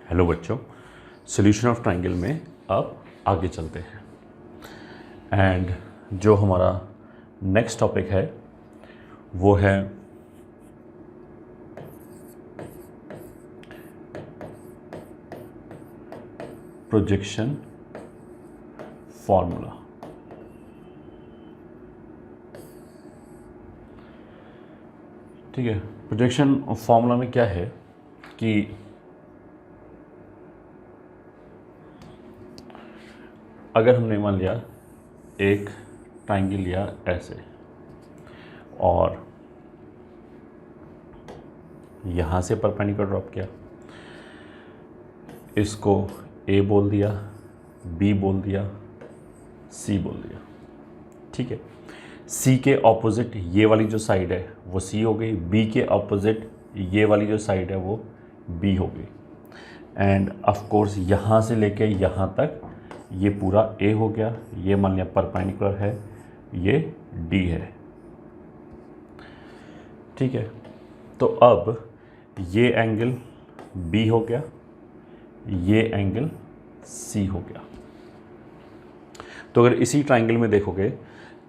Hello बच्चों, solution of triangle में अब आगे चलते हैं। एंड जो हमारा नेक्स्ट टॉपिक है वो है प्रोजेक्शन फॉर्मूला। ठीक है, प्रोजेक्शन फॉर्मूला में क्या है कि अगर हमने मान लिया एक ट्रायंगल लिया ऐसे और यहाँ से परपेंडिकुलर ड्रॉप किया, इसको ए बोल दिया, बी बोल दिया, सी बोल दिया। ठीक है, सी के ऑपोजिट ये वाली जो साइड है वो सी हो गई, बी के ऑपोजिट ये वाली जो साइड है वो बी हो गई। एंड ऑफ कोर्स यहाँ से लेके यहाँ तक ये पूरा ए हो गया, ये मान लिया परपेंडिकुलर है, ये डी है। ठीक है, तो अब ये एंगल बी हो गया, ये एंगल सी हो गया। तो अगर इसी ट्रायंगल में देखोगे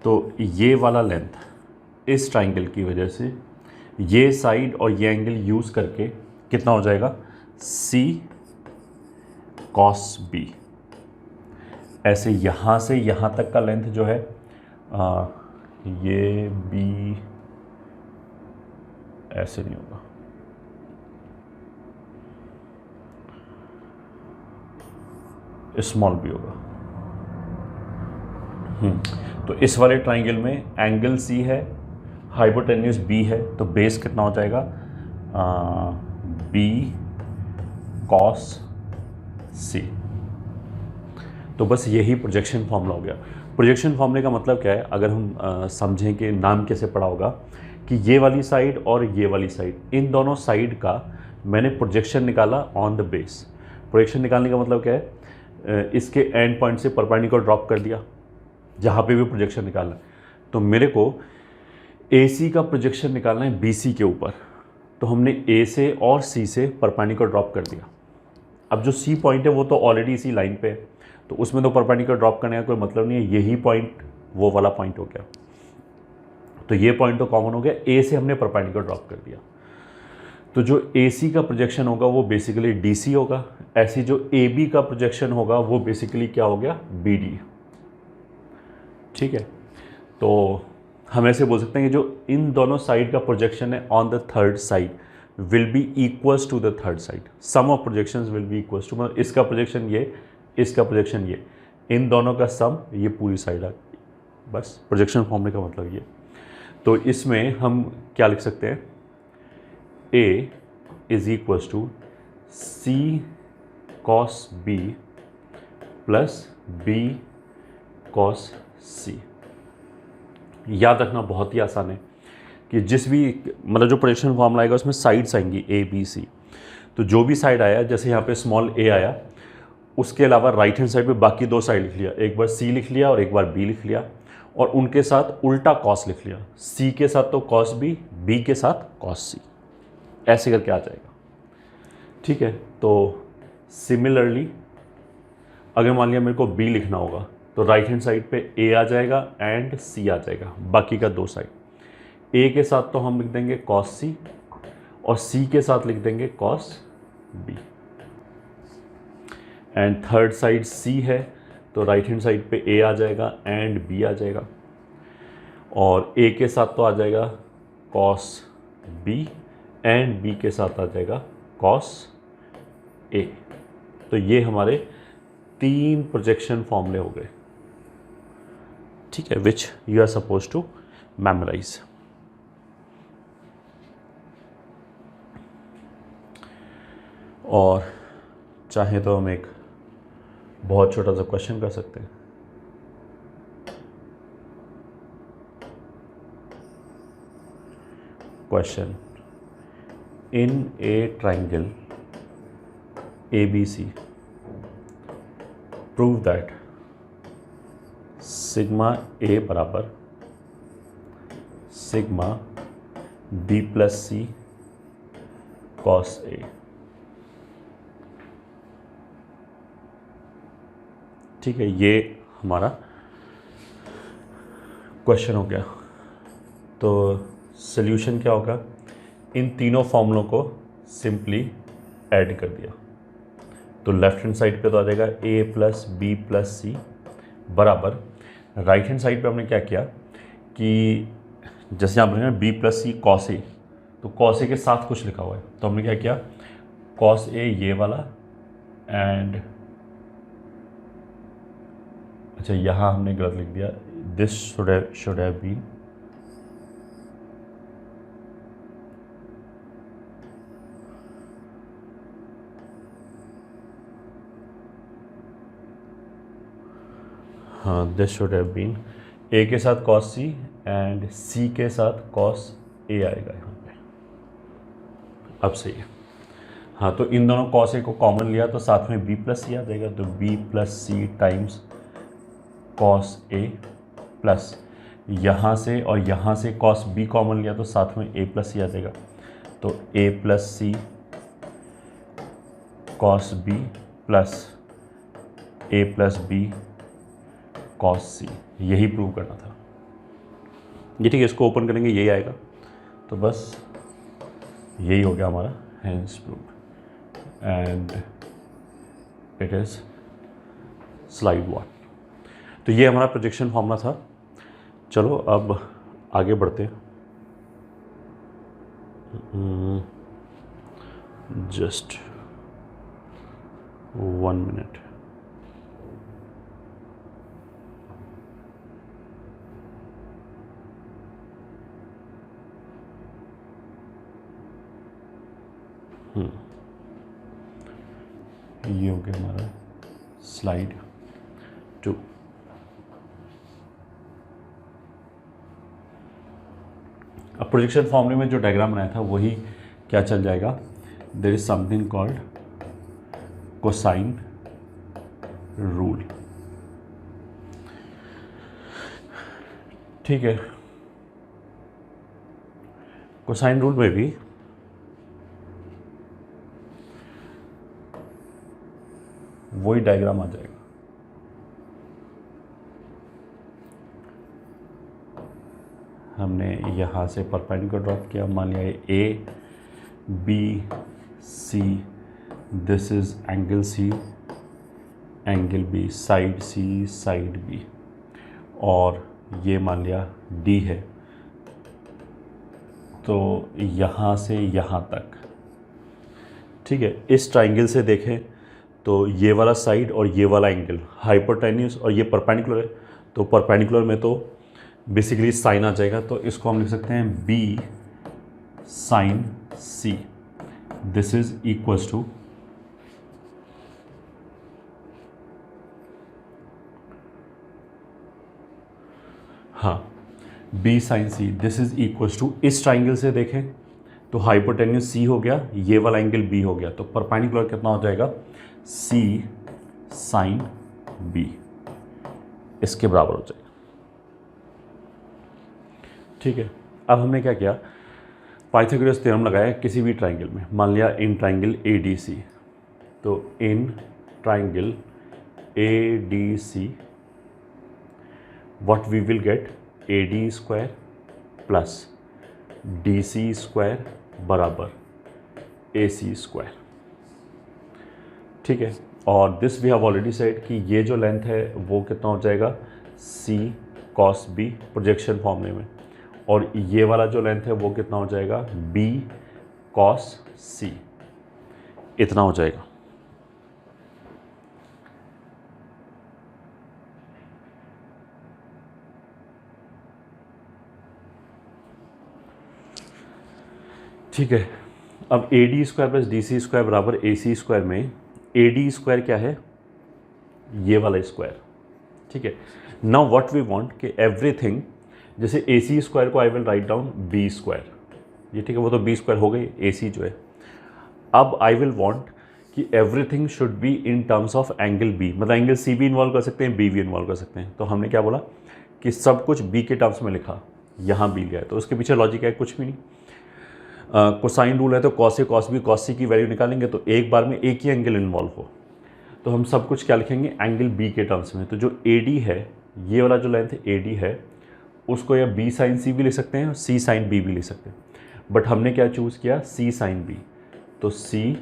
तो ये वाला लेंथ इस ट्रायंगल की वजह से ये साइड और ये एंगल यूज़ करके कितना हो जाएगा, सी कॉस बी। ऐसे यहाँ से यहाँ तक का लेंथ जो है ये बी ऐसे नहीं होगा, स्मॉल बी होगा। तो इस वाले ट्रायंगल में एंगल सी है, हाइपोटेन्यूस बी है, तो बेस कितना हो जाएगा, बी कॉस सी। तो बस यही प्रोजेक्शन फॉर्मूला हो गया। प्रोजेक्शन फॉर्मूले का मतलब क्या है, अगर हम समझें कि नाम कैसे पढ़ा होगा कि ये वाली साइड और ये वाली साइड, इन दोनों साइड का मैंने प्रोजेक्शन निकाला ऑन द बेस। प्रोजेक्शन निकालने का मतलब क्या है, इसके एंड पॉइंट से परपेंडिकुलर ड्रॉप कर दिया जहाँ पे भी प्रोजेक्शन निकालना है। तो मेरे को AC का प्रोजेक्शन निकालना है BC के ऊपर, तो हमने A से और C से परपेंडिकुलर ड्रॉप कर दिया। अब जो C पॉइंट है वो तो ऑलरेडी इसी लाइन पे है, तो उसमें तो परपेंडिकुलर ड्रॉप करने का कोई मतलब नहीं है, यही पॉइंट वो वाला पॉइंट हो गया। तो ये पॉइंट तो कॉमन हो गया, A से हमने परपेंडिकुलर ड्रॉप कर दिया। तो जो AC का प्रोजेक्शन होगा वो बेसिकली DC होगा, ऐसी जो AB का प्रोजेक्शन होगा वो बेसिकली क्या हो गया, BD। ठीक है, तो हम ऐसे बोल सकते हैं कि जो इन दोनों साइड का प्रोजेक्शन है on the third side will be equals to the third side. Sum of projections will be equals to, मतलब इसका प्रोजेक्शन ये, इसका प्रोजेक्शन ये, इन दोनों का सम ये पूरी साइड आ गई। बस प्रोजेक्शन फॉर्मूले का मतलब ये। तो इसमें हम क्या लिख सकते हैं, A is equals to C cos B plus B cos C. याद रखना बहुत ही आसान है कि जिस भी मतलब जो प्रोजेक्शन फॉर्मूला आएगा उसमें साइड्स आएंगी A B C। तो जो भी साइड आया, जैसे यहाँ पे स्मॉल a आया, उसके अलावा राइट हैंड साइड पे बाकी दो साइड लिख लिया, एक बार C लिख लिया और एक बार B लिख लिया, और उनके साथ उल्टा कॉस लिख लिया। C के साथ तो कॉस B, B के साथ कॉस C, ऐसे करके आ जाएगा। ठीक है, तो सिमिलरली अगर मान लिया मेरे को B लिखना होगा तो राइट हैंड साइड पे A आ जाएगा एंड C आ जाएगा, बाकी का दो साइड। A के साथ तो हम लिख देंगे कॉस C और C के साथ लिख देंगे cos B। And third side C है तो राइट हैंड साइड पे A आ जाएगा एंड B आ जाएगा, और A के साथ तो आ जाएगा कॉस B एंड B के साथ आ जाएगा कॉस A। तो ये हमारे तीन प्रोजेक्शन फॉर्मूले हो गए। ठीक है, which you are suppose to memorise. और चाहे तो हम एक बहुत छोटा सा क्वेश्चन कर सकते हैं। Question, in A triangle ABC prove that sigma A बराबर sigma B plus C cos A। ठीक है, ये हमारा क्वेश्चन हो गया। तो सल्यूशन क्या होगा, इन तीनों फॉर्मूलों को सिंपली ऐड कर दिया तो लेफ्ट हैंड साइड पे तो आ जाएगा a plus B plus C बराबर, राइट हैंड साइड पे हमने क्या किया कि जैसे यहाँ पर B plus C cos A, तो कॉस ए के साथ कुछ लिखा हुआ है तो हमने क्या किया, कॉस ए ये वाला एंड अच्छा यहाँ हमने गलत लिख दिया, दिस शुड हैव बीन हाँ, this should have been a के साथ कॉस सी एंड सी के साथ कॉस ए आएगा यहाँ पे। अब सही है। हाँ, तो इन दोनों कॉस ए को कॉमन लिया तो साथ में बी प्लस सी आ जाएगा, तो B plus C times cos A plus यहाँ से और यहाँ से कॉस बी कॉमन लिया तो साथ में ए प्लस सी आ जाएगा, तो ए प्लस सी कॉस बी प्लस ए प्लस बी कॉस सी, यही प्रूव करना था ये। ठीक है, इसको ओपन करेंगे यही आएगा, तो बस यही हो गया हमारा hence prove and it is slide 1। तो ये हमारा प्रोजेक्शन फॉर्मूला था। चलो अब आगे बढ़ते हैं। Just 1 minute. ये हो गया हमारा स्लाइड 2। अब प्रोजेक्शन फॉर्मूले में जो डायग्राम बनाया था वही क्या चल जाएगा, there is something called cosine rule. ठीक है, कोसाइन रूल में भी वही डायग्राम आ जाएगा। हमने यहाँ से परपेंडिकुलर ड्रॉप किया, मान लिया A B C, this is angle C, angle B, side C side B, और ये मान लिया डी है, तो यहाँ से यहाँ तक। ठीक है, इस ट्राइंगल से देखें तो ये वाला साइड और ये वाला एंगल हाइपोटेन्यूस और ये परपेंडिकुलर है, तो परपेंडिकुलर में तो बेसिकली साइन आ जाएगा, तो इसको हम लिख सकते हैं B sine C, this is equals to हाँ B sine C, this is equals to, इस ट्राइंगल से देखें तो हाइपोटेन्यूस सी हो गया, ये वाला एंगल बी हो गया, तो परपेंडिकुलर कितना हो जाएगा, सी साइन बी, इसके बराबर हो जाएगा। ठीक है, अब हमने क्या किया, पाइथागोरस थ्योरम लगाया किसी भी ट्राइंगल में, मान लिया इन ट्राइंगल ए डी सी, तो in triangle A D C what we will get, A D square plus D C square बराबर ए सी स्क्वायर। ठीक है, और this we have already said कि ये जो लेंथ है वो कितना हो जाएगा, सी कॉस बी प्रोजेक्शन फॉर्मूले में, और ये वाला जो लेंथ है वो कितना हो जाएगा, बी कॉस सी, इतना हो जाएगा। ठीक है, अब A D square plus D C square बराबर ए सी स्क्वायर में ए डी स्क्वायर क्या है, ये वाला स्क्वायर। ठीक है, नाउ व्हाट वी वांट कि एवरीथिंग, जैसे ए सी स्क्वायर को I will write down B square, ये ठीक है, वो तो बी स्क्वायर हो गई, ए सी जो है। अब आई विल वांट कि everything should be in terms of angle B, मतलब एंगल सी भी इन्वॉल्व कर सकते हैं, बी भी इन्वॉल्व कर सकते हैं। तो हमने क्या बोला कि सब कुछ बी के टर्म्स में लिखा, यहाँ बी लिया है, तो उसके पीछे लॉजिक है कुछ भी नहीं। कोसाइन रूल है तो cos A cos B cos सी की वैल्यू निकालेंगे तो एक बार में एक ही एंगल इन्वॉल्व हो, तो हम सब कुछ क्या लिखेंगे, एंगल बी के टर्म्स में। तो जो ए डी है, ये वाला जो लेंथ ए डी है, उसको या बी साइन सी भी लिख सकते हैं और सी साइन बी भी लिख सकते हैं, बट हमने क्या चूज़ किया, सी साइन बी। तो सी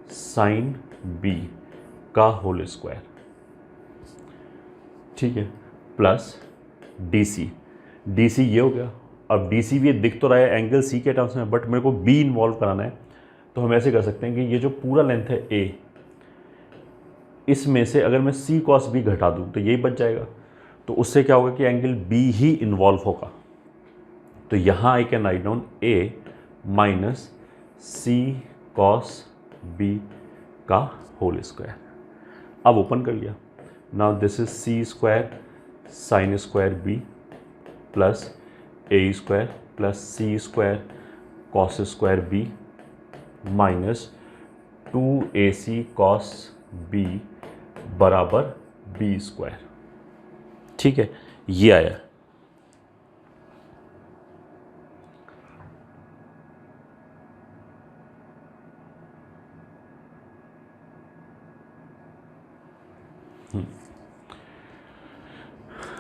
साइन बी का होल स्क्वायर, ठीक है, plus D C. D C ये हो गया। अब डी सी भी ये दिख तो रहा है एंगल सी के टर्म्स में, बट मेरे को बी इन्वॉल्व कराना है, तो हम ऐसे कर सकते हैं कि ये जो पूरा लेंथ है ए, इसमें से अगर मैं सी कॉस बी घटा दूँ तो यही बच जाएगा। तो उससे क्या होगा कि एंगल बी ही इन्वॉल्व होगा। तो यहाँ I can write down A minus C cos B का होल स्क्वायर। अब ओपन कर लिया। Now this is C square sine square B plus A square plus C square cos square B minus 2ac cos B बराबर B square. ठीक है, ये आया।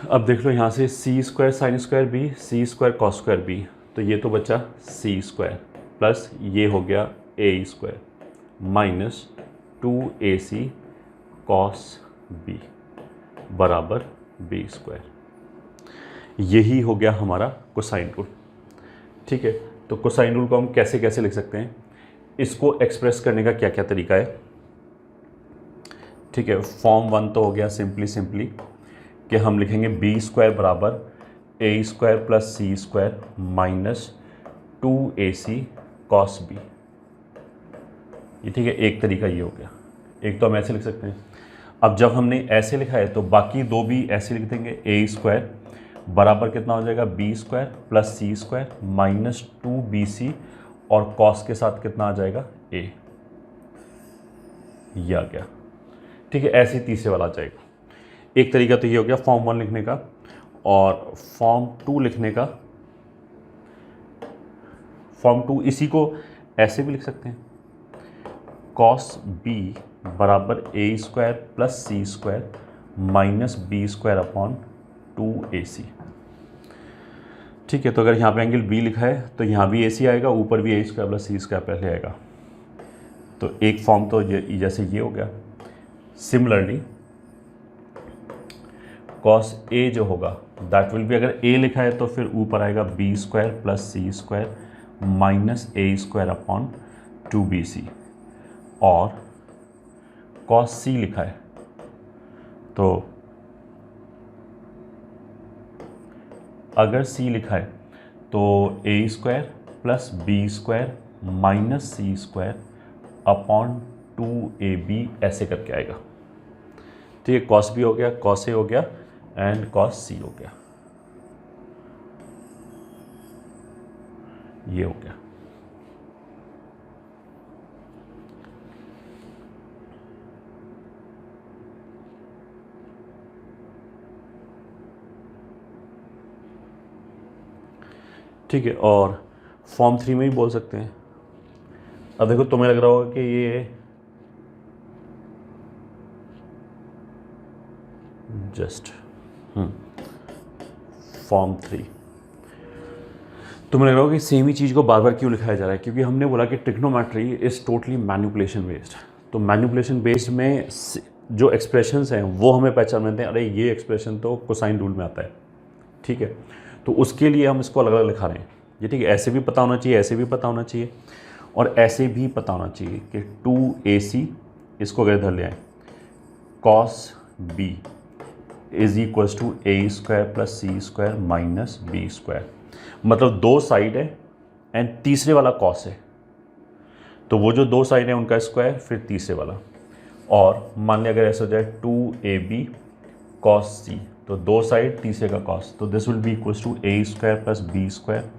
अब देख लो यहाँ से C square sine square B, C square cos square B, तो ये तो बचा सी स्क्वायर प्लस ये हो गया A square minus 2ac cos B बराबर बी स्क्वायर। यही हो गया हमारा कोसाइन रूल। ठीक है, तो कोसाइन रूल को हम कैसे कैसे लिख सकते हैं, इसको एक्सप्रेस करने का क्या क्या तरीका है। ठीक है, फॉर्म 1 तो हो गया सिंपली कि हम लिखेंगे बी स्क्वायर बराबर A square plus C square minus 2ac cos B. ये ठीक है, एक तरीका ये हो गया। एक तो हम ऐसे लिख सकते हैं। अब जब हमने ऐसे लिखा है तो बाकी दो भी ऐसे लिख देंगे, ए स्क्वायर बराबर कितना हो जाएगा B square plus C square minus 2bc और कॉस के साथ कितना आ जाएगा ए। ये आ गया। ठीक है, ऐसे ही तीसरे वाला आ जाएगा। एक तरीका तो ये हो गया फॉर्म 1 लिखने का, और फॉर्म 2 लिखने का, फॉर्म 2 इसी को ऐसे भी लिख सकते हैं, कॉस बी बराबर A square plus C square minus B square upon 2ac। ठीक है, तो अगर यहाँ पे एंगल बी लिखा है तो यहाँ भी ac आएगा, ऊपर भी ए स्क्वायर प्लस सी स्क्वायर पहले आएगा। तो एक फॉर्म तो जैसे ये हो गया। सिमिलरली कॉस ए जो होगा दैट विल बी, अगर ए लिखा है तो फिर ऊपर आएगा B square plus C square minus A square upon 2bc, और कॉस सी लिखा है तो अगर सी लिखा है तो A square plus B square minus C square upon 2ab ऐसे करके आएगा। ठीक है, कॉस बी हो गया, कॉस ए हो गया एंड कॉस सी हो गया। ये हो गया। ठीक है, और फॉर्म 3 में भी बोल सकते हैं। अब देखो, तुम्हें लग रहा होगा कि ये जस्ट फॉर्म 3, तुम्हें लग रहा होगा कि सेम ही चीज़ को बार बार क्यों लिखाया जा रहा है, क्योंकि हमने बोला कि trigonometry is totally manipulation based. तो मैनिपुलेशन बेस्ड में जो एक्सप्रेशंस हैं वो हमें पहचान लेते हैं, अरे ये एक्सप्रेशन तो कोसाइन रूल में आता है। ठीक है, तो उसके लिए हम इसको अलग अलग लिखा रहे हैं। ये ठीक है, ऐसे भी पता होना चाहिए, ऐसे भी पता होना चाहिए, और ऐसे भी पता होना चाहिए कि 2ac, इसको अगर इधर ले आए, cos B is equals to A square plus C square minus B square. मतलब दो साइड है एंड तीसरे वाला कॉस है, तो वो जो दो साइड है उनका स्क्वायर फिर तीसरे वाला। और मान लिया अगर ऐसा हो जाए 2ab कॉस सी, तो दो साइड तीसरे का कॉस, तो this will be equals to A square plus B square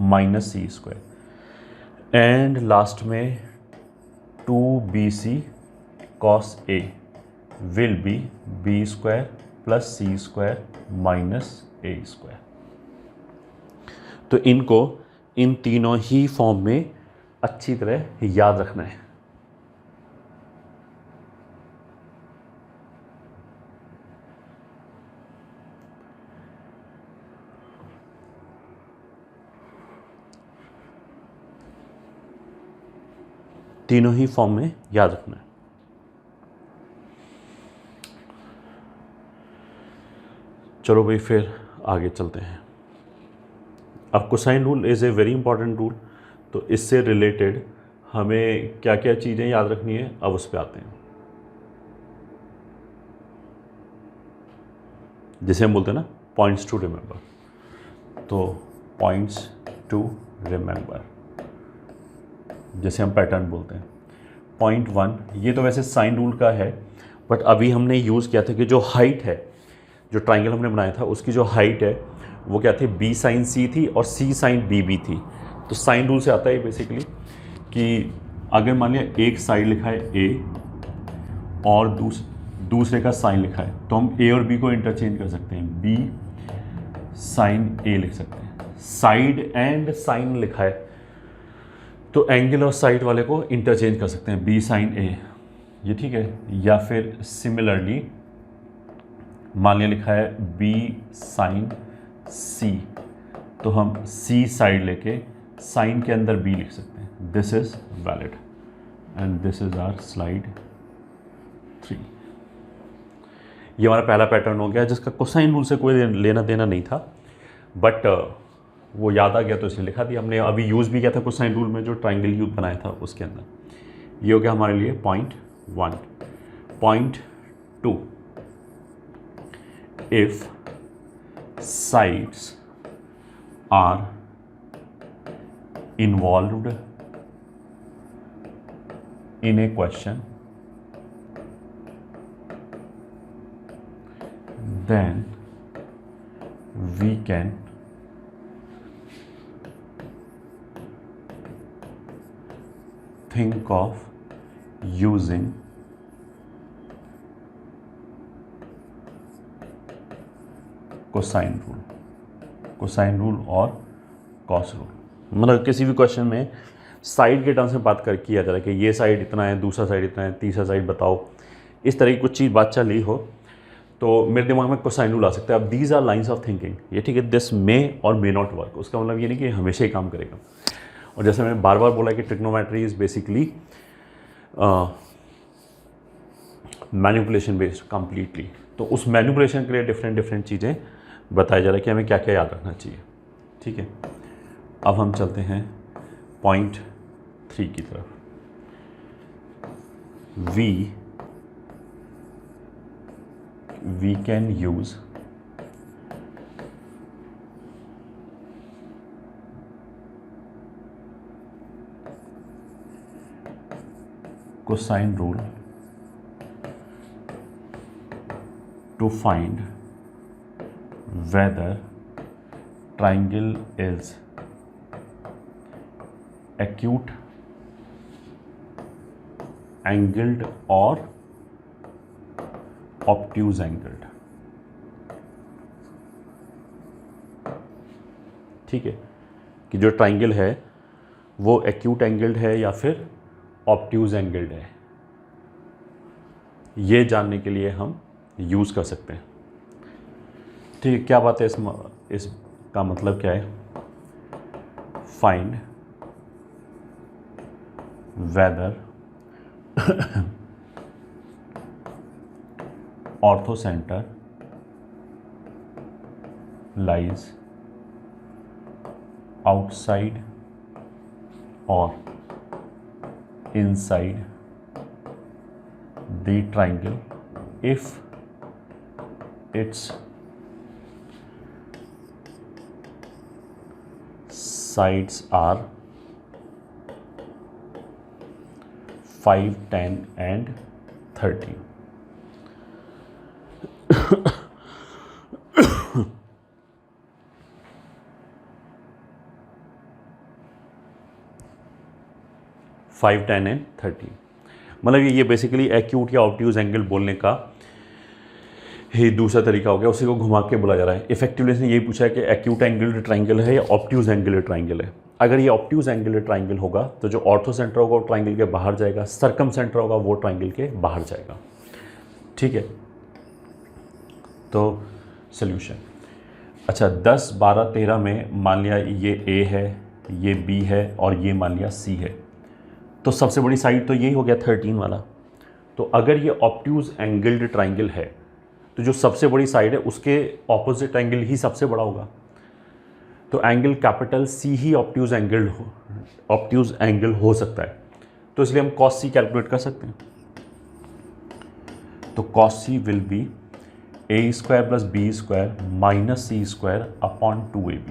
minus C square, and last में 2bc cos A will be B square plus C square minus A square. तो इनको इन तीनों ही form में अच्छी तरह याद रखना है। तीनों ही फॉर्म में याद रखना है। चलो भाई फिर आगे चलते हैं। अब cosine rule is a very important rule, तो इससे रिलेटेड हमें क्या क्या चीज़ें याद रखनी है अब उस पर आते हैं। जैसे हम बोलते हैं ना पॉइंट्स टू रिमेंबर, तो पॉइंट्स टू रिमेंबर जैसे हम पैटर्न बोलते हैं। पॉइंट 1 ये तो वैसे साइन रूल का है, बट अभी हमने यूज़ किया था कि जो हाइट है, जो ट्राइंगल हमने बनाया था उसकी जो हाइट है वो क्या थी, बी साइन सी थी और सी साइन बी भी थी। तो साइन रूल से आता है बेसिकली कि अगर मान लिया एक साइड लिखा है ए और दूसरे का साइन लिखा है, तो हम ए और बी को इंटरचेंज कर सकते हैं, बी साइन ए लिख सकते हैं। साइड एंड साइन लिखा है तो एंगल और साइड वाले को इंटरचेंज कर सकते हैं, बी साइन ए, ये ठीक है। या फिर सिमिलरली मान लिया लिखा है बी साइन सी, तो हम सी साइड लेके साइन के अंदर बी लिख सकते हैं। This is valid and this is our slide 3। ये हमारा पहला पैटर्न हो गया जिसका कोसाइन रूल से कोई लेना देना नहीं था, बट वो याद आ गया तो इसलिए लिखा दिया हमने। अभी यूज़ भी किया था कोसाइन रूल में, जो ट्राइंगल यूज बनाया था उसके अंदर। ये हो गया हमारे लिए point 1। Point 2, if sides are involved in a question, then we can think of using cosine rule और कॉस रूल। मतलब किसी भी क्वेश्चन में साइड के टर्म्स में बात कर किया जा रहा है कि ये साइड इतना है, दूसरा साइड इतना है, तीसरा साइड बताओ, इस तरह की कुछ चीज़ बात चली हो तो मेरे दिमाग में कोसाइन रूल आ सकता है। अब these are lines of thinking, ये ठीक है, दिस मे और मे नॉट वर्क, उसका मतलब ये नहीं कि हमेशा ही काम करेगा। और जैसे मैंने बार बार बोला कि trigonometry is basically manipulation based completely, तो उस मैनिपुलेशन के लिए डिफरेंट चीज़ें बताया जा रहा है कि हमें क्या क्या याद रखना चाहिए। ठीक है, अब हम चलते हैं पॉइंट 3 की तरफ। We can use cosine rule to find whether triangle is acute angled or obtuse angled। ठीक है, कि जो ट्राइंगल है वो एक्यूट एंगल्ड है या फिर ऑब्ट्यूज एंगल्ड है, ये जानने के लिए हम यूज़ कर सकते हैं। ठीक है, क्या बात है इसका मतलब क्या है, फाइंड वेदर ऑर्थोसेंटर लाइज आउटसाइड और inside the triangle if its sides are 5, 10 and 30। Five 10 and 30 मतलब ये बेसिकली एक्यूट या ऑब्ट्यूज एंगल बोलने का ही दूसरा तरीका हो गया, उसी को घुमा के बोला जा रहा है। इफेक्टिवली इसने यही पूछा है कि एक्यूट एंगल ट्राइंगल है या ऑब्ट्यूज एंगल ट्राइंगल है। अगर ये ऑब्ट्यूज एंगल ट्राइंगल होगा तो जो ऑर्थो सेंटर होगा वो ट्राइंगल के बाहर जाएगा, सर्कम सेंटर होगा वो ट्राइंगल के बाहर जाएगा। ठीक है, तो सोल्यूशन, अच्छा 10, 12, 13 में मान लिया ये ए है, ये बी है और ये मान लिया सी है, तो सबसे बड़ी साइड तो यही हो गया 13 वाला। तो अगर ये ऑब्ट्यूज एंगल्ड ट्राइंगल है तो जो सबसे बड़ी साइड है उसके ऑपोजिट एंगल ही सबसे बड़ा होगा। तो एंगल कैपिटल सी ही ऑब्ट्यूज एंगल हो सकता है। तो इसलिए हम कॉस सी कैलकुलेट कर सकते हैं। तो cos C will be A square plus B square minus C square upon 2ab।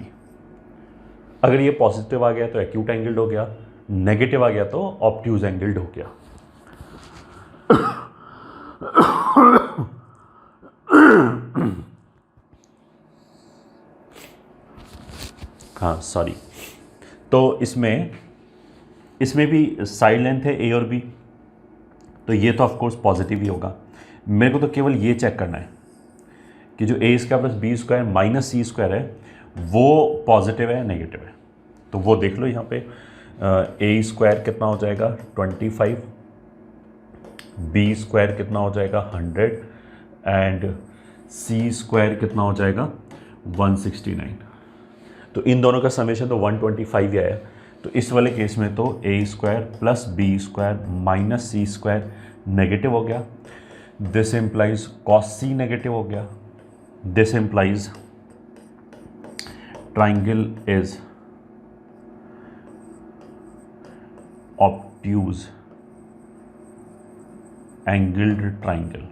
अगर ये पॉजिटिव आ गया तो एक्यूट एंगल्ड हो गया, नेगेटिव आ गया तो ऑब्ट्यूज एंगल्ड हो गया। हाँ सॉरी, तो इसमें भी साइड लेंथ है ए और बी, तो ये तो ऑफ कोर्स पॉजिटिव ही होगा। मेरे को तो केवल ये चेक करना है कि जो A square plus B square minus C square है वो पॉजिटिव है नेगेटिव है। तो वो देख लो यहाँ पे ए स्क्वायर कितना हो जाएगा 25, बी स्क्वायर कितना हो जाएगा 100 एंड सी स्क्वायर कितना हो जाएगा 169। तो इन दोनों का समेशन तो 125 ही आया। तो इस वाले केस में तो A square plus B square minus C square negative हो गया। This implies cos C negative हो गया। This implies triangle is obtuse angled triangle,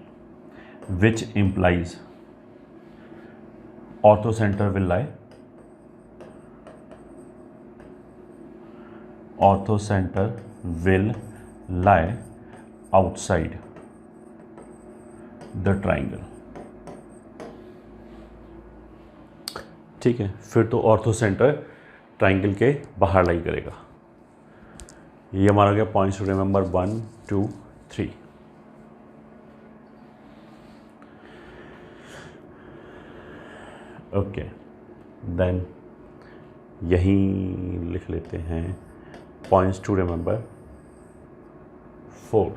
which implies orthocenter will lie outside the triangle। ठीक है, फिर तो ऑर्थोसेंटर ट्राइंगल के बाहर लाई करेगा। ये हमारा गया points to remember 1, 2, 3। Okay, then यहीं लिख लेते हैं points to remember 4।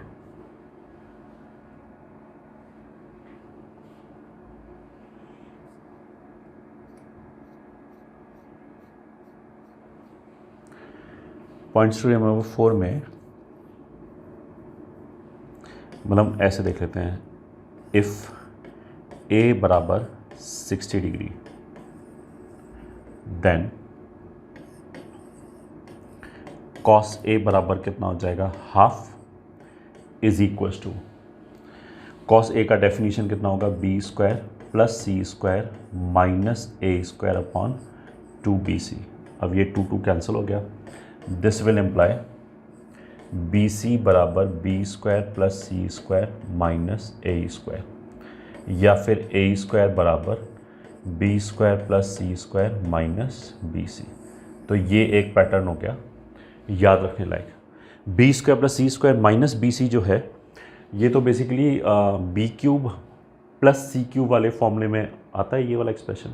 Points to remember 4 में मतलब ऐसे देख लेते हैं, इफ़ ए बराबर 60 डिग्री देन कॉस ए बराबर कितना हो जाएगा half is equals to cos A का डेफिनेशन कितना होगा B square plus C square minus A square upon 2bc। अब ये 2 कैंसिल हो गया। This will imply B C बराबर B square plus C square minus A square, या फिर ए स्क्वायर बराबर B square plus C square minus B C. तो ये एक पैटर्न हो गया याद रखने लायक। B square plus C square minus B सी जो है ये तो बेसिकली बी क्यूब प्लस सी क्यूब वाले फॉर्मूले में आता है ये वाला एक्सप्रेशन,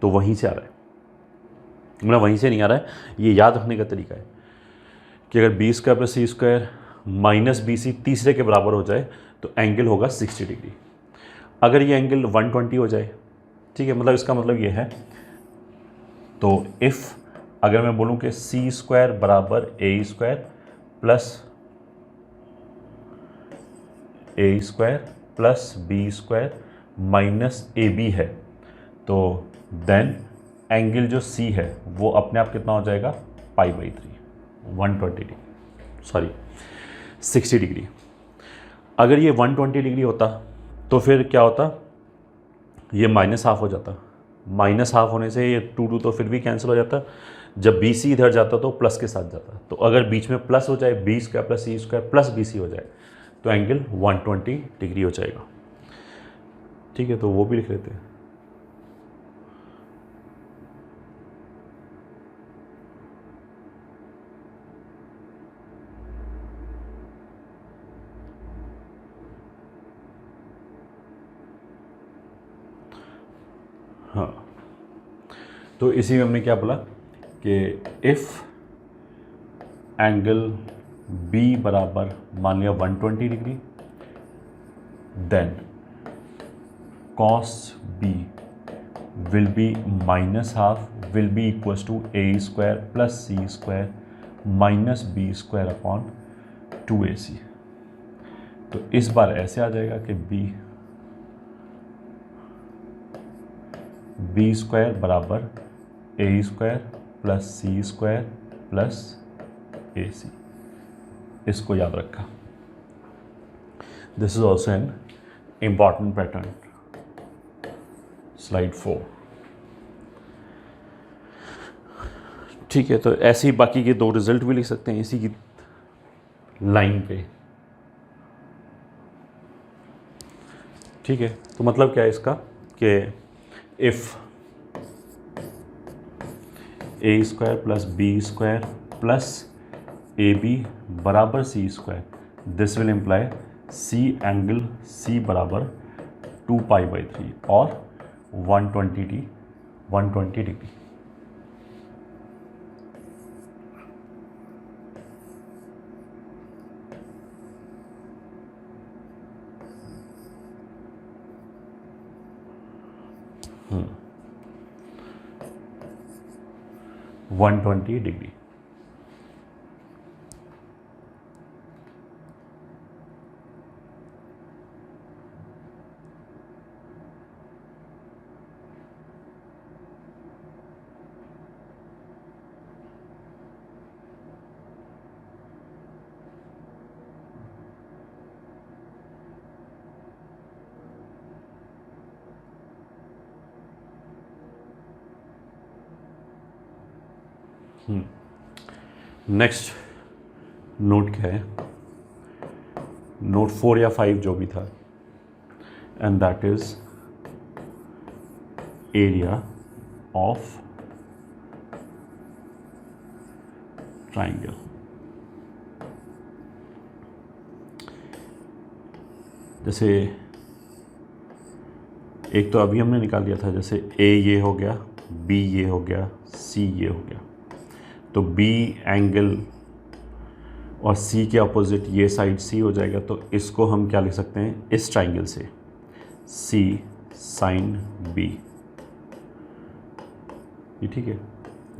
तो वहीं से आ रहा है। मतलब वहीं से नहीं आ रहा है, ये याद रखने का तरीका है कि अगर B square plus C square minus B सी तीसरे के बराबर हो जाए तो एंगल होगा 60 डिग्री। अगर ये एंगल 120 हो जाए, ठीक है, मतलब इसका मतलब ये है, तो इफ़ अगर मैं बोलूँ कि सी स्क्वायर बराबर A square plus B square minus A B है, तो देन एंगल जो सी है वो अपने आप कितना हो जाएगा π/3 120 डिग्री, सॉरी 60 डिग्री। अगर ये 120 डिग्री होता तो फिर क्या होता, ये माइनस हाफ हो जाता। माइनस हाफ होने से ये 2 तो फिर भी कैंसिल हो जाता। जब बी सी इधर जाता तो प्लस के साथ जाता। तो अगर बीच में प्लस हो जाए B square plus C square plus B C हो जाए तो एंगल 120 डिग्री हो जाएगा। ठीक है, तो वो भी लिख लेते हैं। हाँ, तो इसी में हमने क्या बोला कि इफ़ एंगल B बराबर मान लिया 120 degree then cos B will be minus half will be equals to A square plus C square minus B square upon 2AC। तो इस बार ऐसे आ जाएगा कि बी स्क्वायर बराबर A square plus C square plus AC। इसको याद रखा। This is also an important pattern. Slide 4। ठीक है, तो ऐसे ही बाकी के 2 रिजल्ट भी लिख सकते हैं इसी की लाइन पे। ठीक है, तो मतलब क्या है इसका कि if A square plus B square plus A B बराबर C square, this will imply C angle C बराबर 2π/3 और 120 degree. Hmm. 120 degree. Next note क्या है, नोट 4 या 5 जो भी था, and that is area of triangle. जैसे एक तो अभी हमने निकाल दिया था, जैसे ए ये हो गया, बी ये हो गया, सी ये हो गया, तो बी एंगल और सी के अपोजिट ये साइड सी हो जाएगा, तो इसको हम क्या लिख सकते हैं इस ट्राइंगल से, सी साइन बी। ये ठीक है,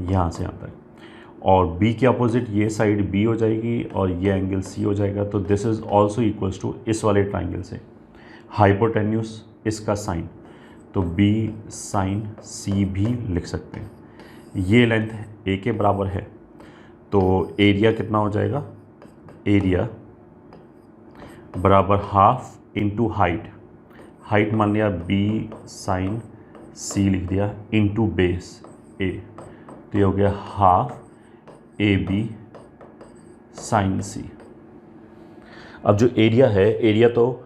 यहाँ से यहाँ तक। और बी के अपोजिट ये साइड बी हो जाएगी और ये एंगल सी हो जाएगा, तो this is also equals to इस वाले ट्राइंगल से हाइपोटेन्यूस इसका साइन, तो बी साइन सी भी लिख सकते हैं। ये लेंथ ए के बराबर है, तो एरिया कितना हो जाएगा, एरिया बराबर हाफ इंटू हाइट, हाइट मान लिया बी साइन सी लिख दिया, इंटू बेस ए, तो ये हो गया हाफ ए बी साइन सी। अब जो एरिया है, एरिया तो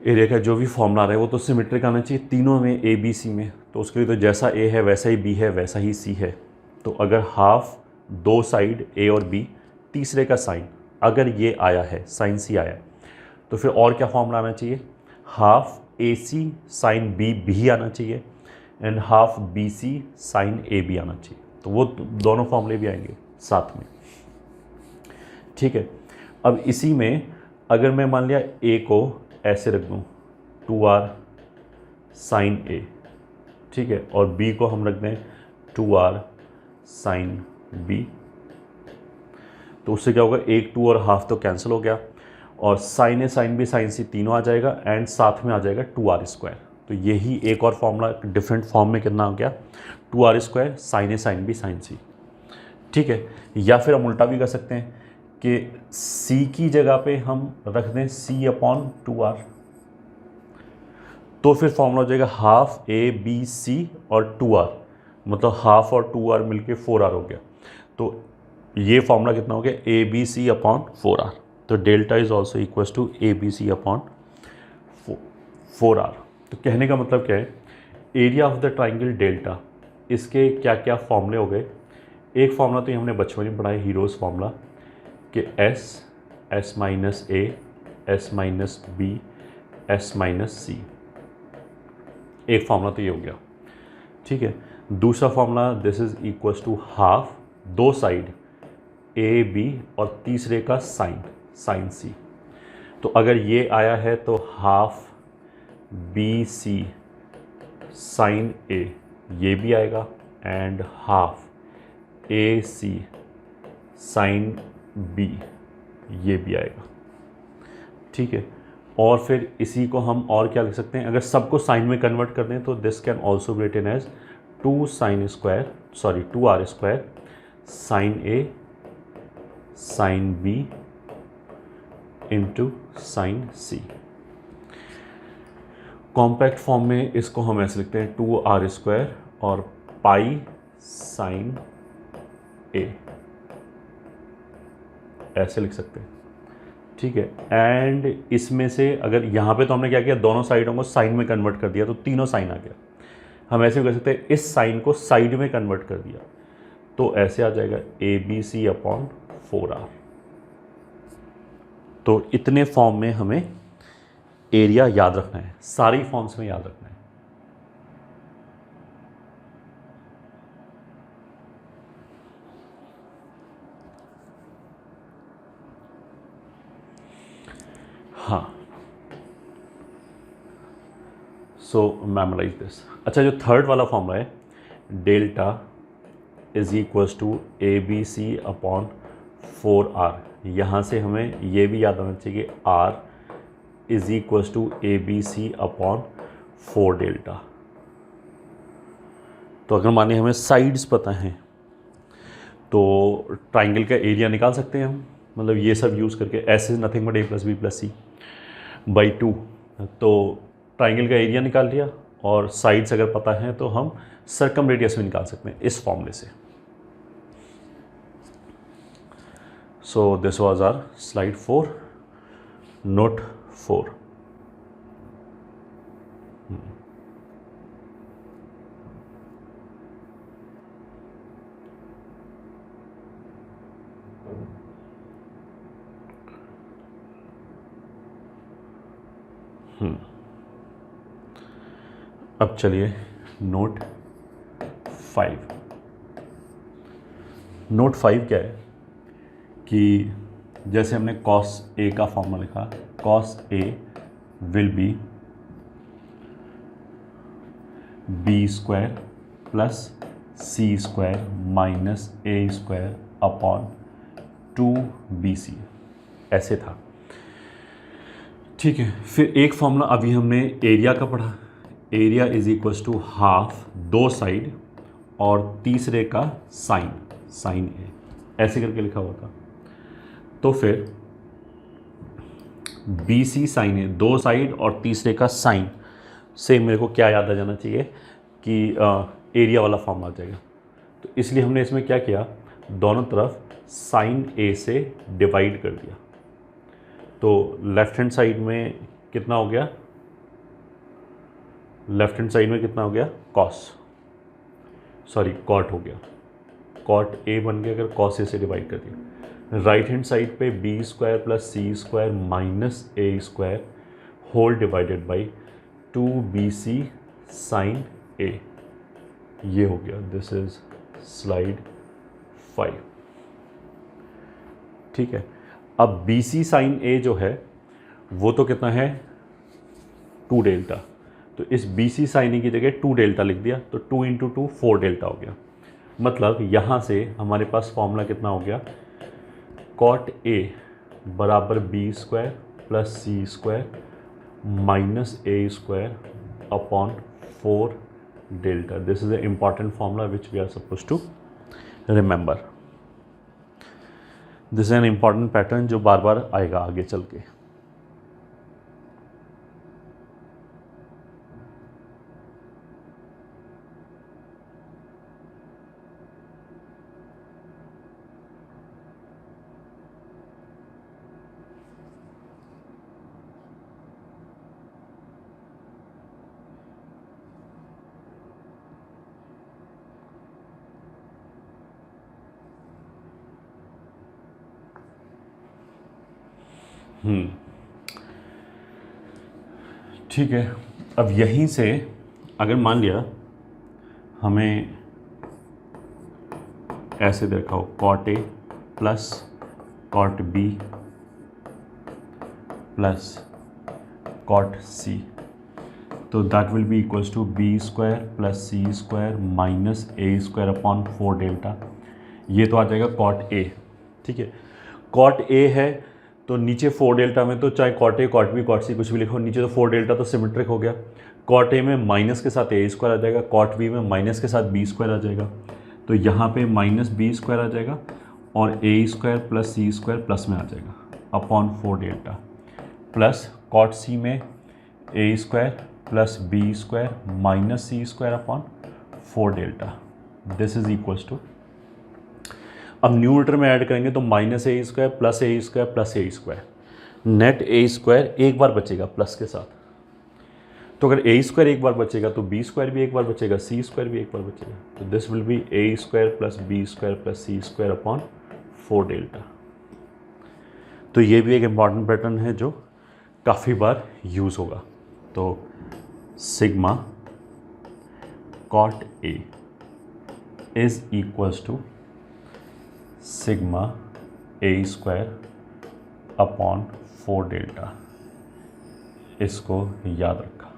एरिया का जो भी फॉर्मूला आ रहा है वो तो सिमेट्रिक आना चाहिए तीनों में, ए बी सी में, तो उसके लिए तो जैसा ए है वैसा ही बी है वैसा ही सी है। तो अगर हाफ दो साइड ए और बी, तीसरे का साइन अगर ये आया है, साइन सी आया है, तो फिर और क्या फॉर्मूला आना चाहिए, half A C sine B भी आना चाहिए and half B C sine A बी आना चाहिए। तो वो दोनों फॉर्मूले भी आएंगे साथ में। ठीक है, अब इसी में अगर मैं मान लिया ए को ऐसे रख दूँ 2r साइन ए, ठीक है, और b को हम रख दें 2r साइन b, तो उससे क्या होगा, एक 2 और हाफ तो कैंसिल हो गया और sign A sine B sine सी तीनों आ जाएगा एंड साथ में आ जाएगा 2r स्क्वायर। तो यही एक और फॉर्मूला डिफरेंट फॉर्म में कितना हो गया, 2r square sine A sine B sine सी। ठीक है, या फिर हम उल्टा भी कर सकते हैं कि c की जगह पे हम रख दें c/2r, तो फिर फॉर्मूला हो जाएगा हाफ ए बी सी और 2r, मतलब हाफ और 2r मिलके 4r हो गया। तो ये फॉर्मूला कितना हो गया, ए बी सी अपॉन 4r। तो delta is also equals to A B C upon 4r। तो कहने का मतलब क्या है, area of the triangle delta, इसके क्या क्या फॉर्मूले हो गए। एक फॉर्मूला तो ये हमने बचपन में पढ़ा है, हीरोज़ फॉर्मूला, कि S minus A, S minus B, S minus C, एक फॉर्मूला तो ये हो गया। ठीक है, दूसरा formula this is equals to half दो साइड ए बी और तीसरे का साइन, साइन सी। तो अगर ये आया है तो half B C sine A ये भी आएगा and half A C sine B ये भी आएगा, ठीक है। और फिर इसी को हम और क्या लिख सकते हैं, अगर सबको साइन में कन्वर्ट कर दें तो this can also be written as 2 sin square, sorry 2r square sine A sine B into sine C. Compact form में इसको हम ऐसे लिखते हैं 2r स्क्वायर और पाई साइन ए, ऐसे लिख सकते हैं, ठीक है। एंड इसमें से अगर यहाँ पे तो हमने क्या किया, दोनों साइडों को साइन में कन्वर्ट कर दिया तो तीनों साइन आ गया। हम ऐसे भी कर सकते हैं, इस साइन को साइड में कन्वर्ट कर दिया तो ऐसे आ जाएगा ABC अपॉन 4r। तो इतने फॉर्म में हमें एरिया याद रखना है, सारी फॉर्म्स में याद रखना है। हाँ, सो मेमोराइज दिस। अच्छा, जो थर्ड वाला फॉर्मूला है, delta is equals to ABC upon 4r, यहाँ से हमें ये भी याद आना चाहिए कि r is equals to ABC upon 4 delta. तो अगर मानिए हमें साइड्स पता हैं तो ट्राइंगल का एरिया निकाल सकते हैं हम, मतलब ये सब यूज़ करके, ऐसे nothing but a plus B plus C by 2। तो ट्राइंगल का एरिया निकाल लिया और साइड्स अगर पता है तो हम सर्कम रेडियस भी निकाल सकते हैं इस फॉर्मूले से। So this was our slide 4, note 4। अब चलिए नोट 5। नोट 5 क्या है कि जैसे हमने cos A का फॉर्मूला लिखा, cos A will be B square plus C square minus A square upon 2BC, ऐसे था, ठीक है। फिर एक फॉर्मूला अभी हमने एरिया का पढ़ा, area is equals to half दो साइड और तीसरे का साइन, साइन ए, ऐसे करके लिखा हुआ था। तो फिर BC साइन ए, दो साइड और तीसरे का साइन से मेरे को क्या याद आ जाना चाहिए कि एरिया वाला फॉर्म आ जाएगा। तो इसलिए हमने इसमें क्या किया, दोनों तरफ साइन ए से डिवाइड कर दिया। तो लेफ्ट हैंड साइड में कितना हो गया, लेफ्ट हैंड साइड में कितना हो गया, कॉट हो गया, कॉट ए बन गया अगर कॉस ए से डिवाइड कर दिया। राइट हैंड साइड पे B square plus C square minus A square whole divided by 2BC sine A, ये हो गया। दिस इज स्लाइड 5, ठीक है। अब BC साइन A जो है वो तो कितना है, 2 डेल्टा, तो इस BC साइन A की जगह 2 डेल्टा लिख दिया तो 2 इंटू 2 4 डेल्टा हो गया। मतलब यहाँ से हमारे पास फॉर्मूला कितना हो गया, कॉट A बराबर B square plus C square minus A square upon 4 delta. This is a important formula which we are suppose to remember. This is an important pattern जो बार बार आएगा आगे चल के। ठीक है। अब यहीं से अगर मान लिया हमें ऐसे देखा हो, cot A plus cot B plus cot C, तो that will be equals to B square plus C square minus A square upon 4 delta. ये तो आ जाएगा कॉट ए, ठीक है। कॉट ए है तो नीचे 4 डेल्टा में तो चाहे cot A cot B cot C कुछ भी लिखो, नीचे तो 4 डेल्टा तो सिमेट्रिक हो गया। कॉट ए में माइनस के साथ ए स्क्वायर आ जाएगा, कॉट बी में माइनस के साथ बी स्क्वायर आ जाएगा, तो यहाँ पे माइनस बी स्क्वायर आ जाएगा और A square plus C square plus में आ जाएगा upon 4 delta, plus cot C में A square plus B square minus C square upon 4 delta. This is equals to, अब न्यूमरेटर में ऐड करेंगे तो minus A square plus A square plus A square, net A square एक बार बचेगा plus के साथ, तो अगर ए स्क्वायर एक बार बचेगा तो बी स्क्वायर भी एक बार बचेगा, सी स्क्वायर भी एक बार बचेगा, तो this will be A square plus B square plus C square upon 4 delta. तो ये भी एक इम्पॉर्टेंट पैटर्न है जो काफ़ी बार यूज़ होगा। तो sigma cot A is equals to sigma A square upon 4 delta, इसको याद रखा,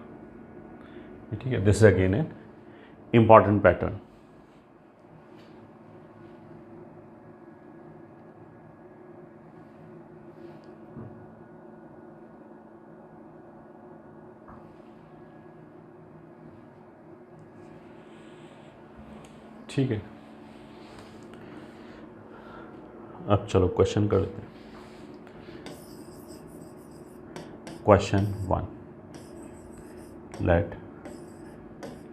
ठीक है। This is again an important pattern. ठीक है, अब चलो क्वेश्चन कर लेते हैं। Question 1, let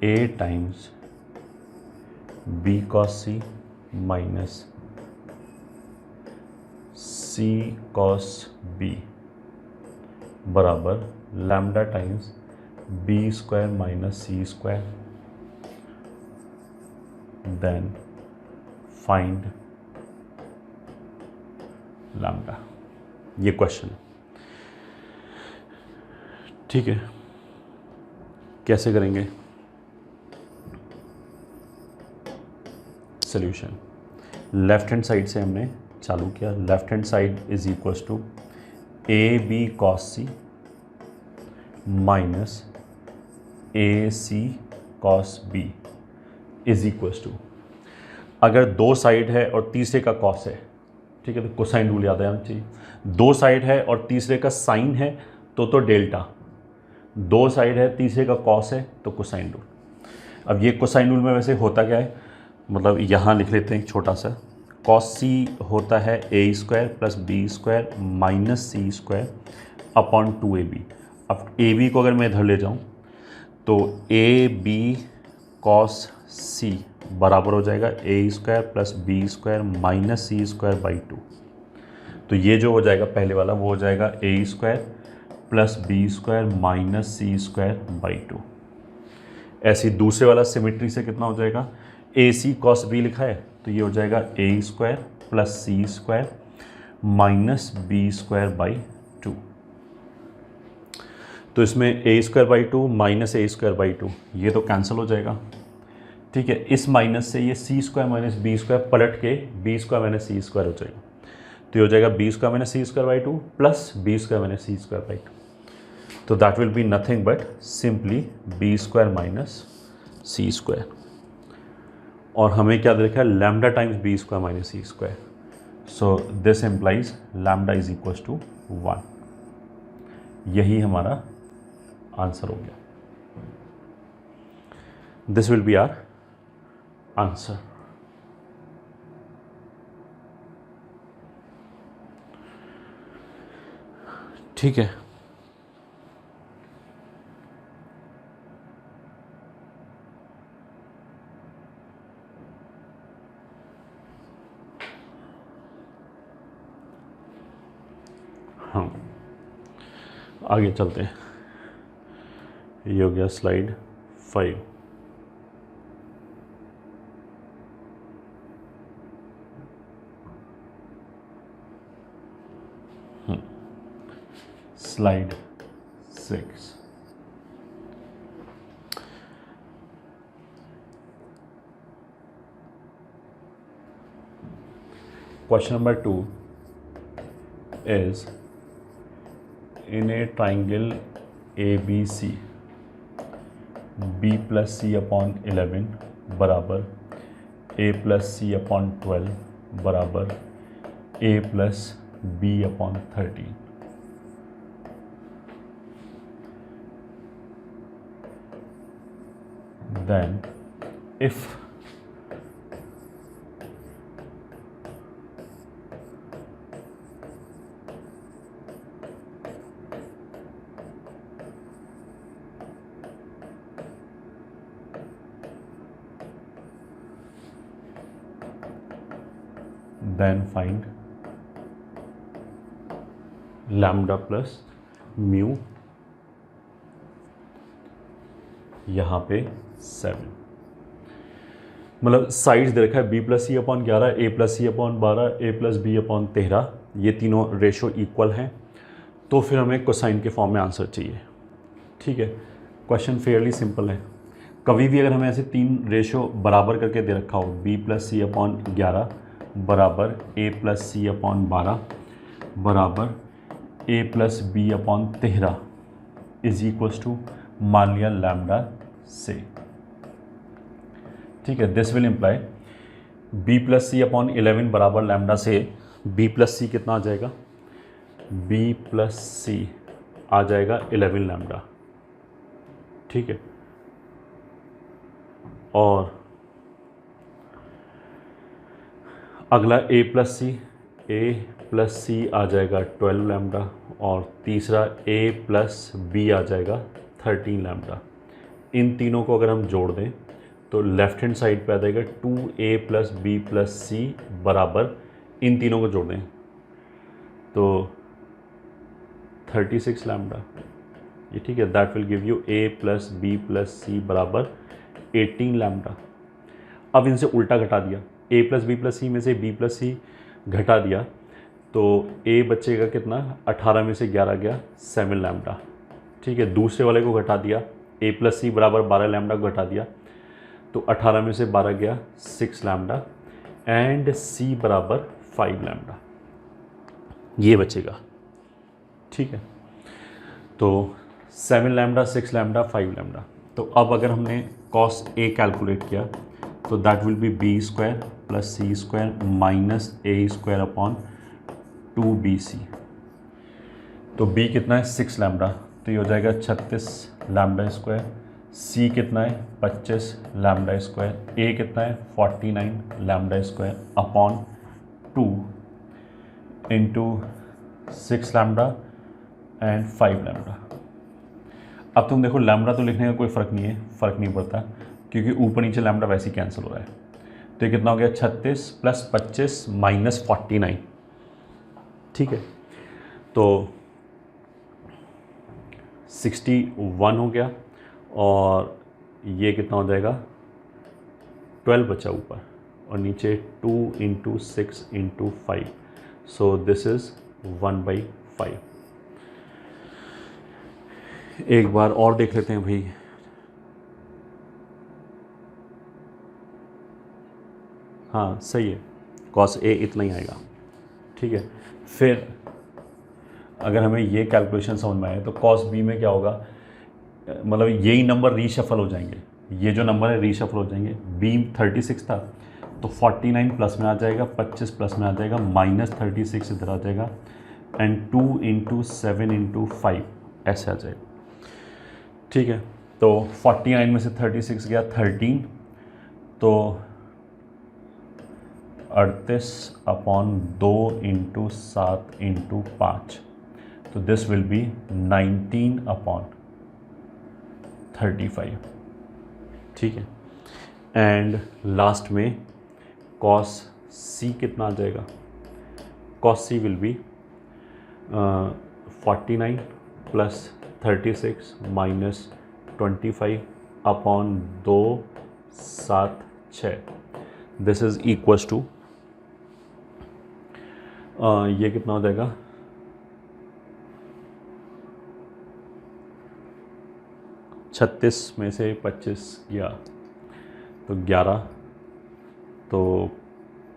a times b cos c minus c cos b बराबर lambda times b square minus c square, then find lambda. ये क्वेश्चन है, ठीक है। कैसे करेंगे सॉल्यूशन? लेफ्ट हैंड साइड से हमने चालू किया, left hand side is equals to A B cos C minus A C cos B is equals to, अगर दो साइड है और तीसरे का कॉस है, ठीक है, तो कोसाइन रूल याद आना चाहिए। दो साइड है और तीसरे का साइन है तो डेल्टा, दो साइड है तीसरे का कॉस है तो कोसाइन रूल। अब ये कोसाइन रूल में वैसे होता क्या है, मतलब यहाँ लिख लेते हैं एक छोटा सा, कॉस सी होता है A square plus B square minus C square upon 2ab। अब ए बी को अगर मैं इधर ले जाऊँ तो ए बी कॉस सी बराबर हो जाएगा A square plus B square minus C square by 2। तो ये जो हो जाएगा पहले वाला वो हो जाएगा A square plus B square minus C square by 2। ऐसे दूसरे वाला सिमेट्री से कितना हो जाएगा, ए सी कॉस बी लिखा है तो ये हो जाएगा A square plus C square minus B square by 2। तो इसमें A square by 2 minus A square by 2 ये तो कैंसिल हो जाएगा, ठीक है। इस माइनस से ये C square minus B square पलट के B square minus C square हो जाएगा, तो ये हो जाएगा B square minus C square by 2 plus B square minus C square by 2। तो that will be nothing but simply B square minus C square, और हमें क्या देखा है, lambda times B square minus C square. So this implies lambda is equals to 1। यही हमारा answer हो गया। This will be our answer. ठीक है, हाँ आगे चलते हैं। ये हो गया slide 5। Slide 6। Question number 2 is in a triangle ABC B plus C upon 11 बराबर A plus C upon 12 बराबर A plus b upon 13. Then if then find lambda plus mu, यहाँ पे 7. मतलब साइड्स दे रखा है b plus C upon 11, a plus C upon 12, a plus B upon 13. ये तीनों ratio equal हैं, तो फिर हमें कोसाइन के फॉर्म में आंसर चाहिए. ठीक है, क्वेश्चन फेयरली सिंपल है. कभी भी अगर हमें ऐसे तीन रेशो बराबर करके दे रखा हो, b प्लस सी अपॉन 11 बराबर a प्लस सी अपॉन 12 बराबर a plus B upon 13 is equals to मान लिया लैम्डा से. ठीक है, this will imply b plus C upon 11 बराबर लैम्डा से b प्लस सी कितना आ जाएगा, b प्लस सी आ जाएगा 11 लैम्डा. ठीक है, और अगला a प्लस सी आ जाएगा 12 लैम्डा, और तीसरा a प्लस बी आ जाएगा 13 लैम्डा. इन तीनों को अगर हम जोड़ दें तो लेफ्ट हैंड साइड पे आ जाएगा 2a plus B plus C बराबर, इन तीनों को जोड़ दें तो 36 लैम्डा. ये ठीक है, that will give you a plus B plus C बराबर 18 लैम्डा. अब इनसे उल्टा घटा दिया, a plus B plus C में से b प्लस सी घटा दिया तो a बचेगा कितना, 18 में से 11 गया 7 लैम्डा. ठीक है, दूसरे वाले को घटा दिया, a प्लस सी बराबर 12 लैम्डा को घटा दिया तो 18 में से 12 गया 6 लैम्डा, एंड c बराबर 5 लैम्डा ये बचेगा. ठीक है, तो 7 लैम्डा 6 लैम्डा 5 लैम्डा. तो अब अगर हमने cos a कैलकुलेट किया तो that will be B square plus C square minus A square upon 2bc. तो b कितना है 6 लैम्डा, तो ये हो जाएगा 36 लैम्डा स्क्वायर. c कितना है 25 लैम्डा स्क्वायर. a कितना है 49 lambda square upon 2 into 6 lambda and 5 lambda. अब तुम देखो लैम्डा तो लिखने का कोई फ़र्क नहीं पड़ता क्योंकि ऊपर नीचे लैम्डा वैसे ही कैंसिल हो रहा है. तो ये कितना हो गया 36 प्लस 25 माइनस 49. ठीक है, तो 61 हो गया, और ये कितना हो जाएगा 12 बचा ऊपर, और नीचे 2 into 6 into 5. So this is 1/5. एक बार और देख लेते हैं भाई. हाँ सही है, cos a इतना ही आएगा. ठीक है, फिर अगर हमें ये कैलकुलेशन समझ में आए तो cos b में क्या होगा, मतलब यही नंबर रीशफल हो जाएंगे. ये जो नंबर है रीशफल हो जाएंगे. b 36 था तो 49 प्लस में आ जाएगा, 25 प्लस में आ जाएगा, माइनस 36 इधर आ जाएगा, एंड 2 इंटू 7 इंटू 5 ऐसे आ जाएगा. ठीक है, तो 49 में से 36 गया 13, तो 38 अपॉन 2 इंटू 7 इंटू 5. तो दिस विल बी 19 अपॉन 35. ठीक है, एंड लास्ट में cos c कितना आ जाएगा, cos c will be 49 plus 36 minus 25 upon 2 7 6. This is equals to ये कितना हो जाएगा 36 में से 25 गया तो 11, तो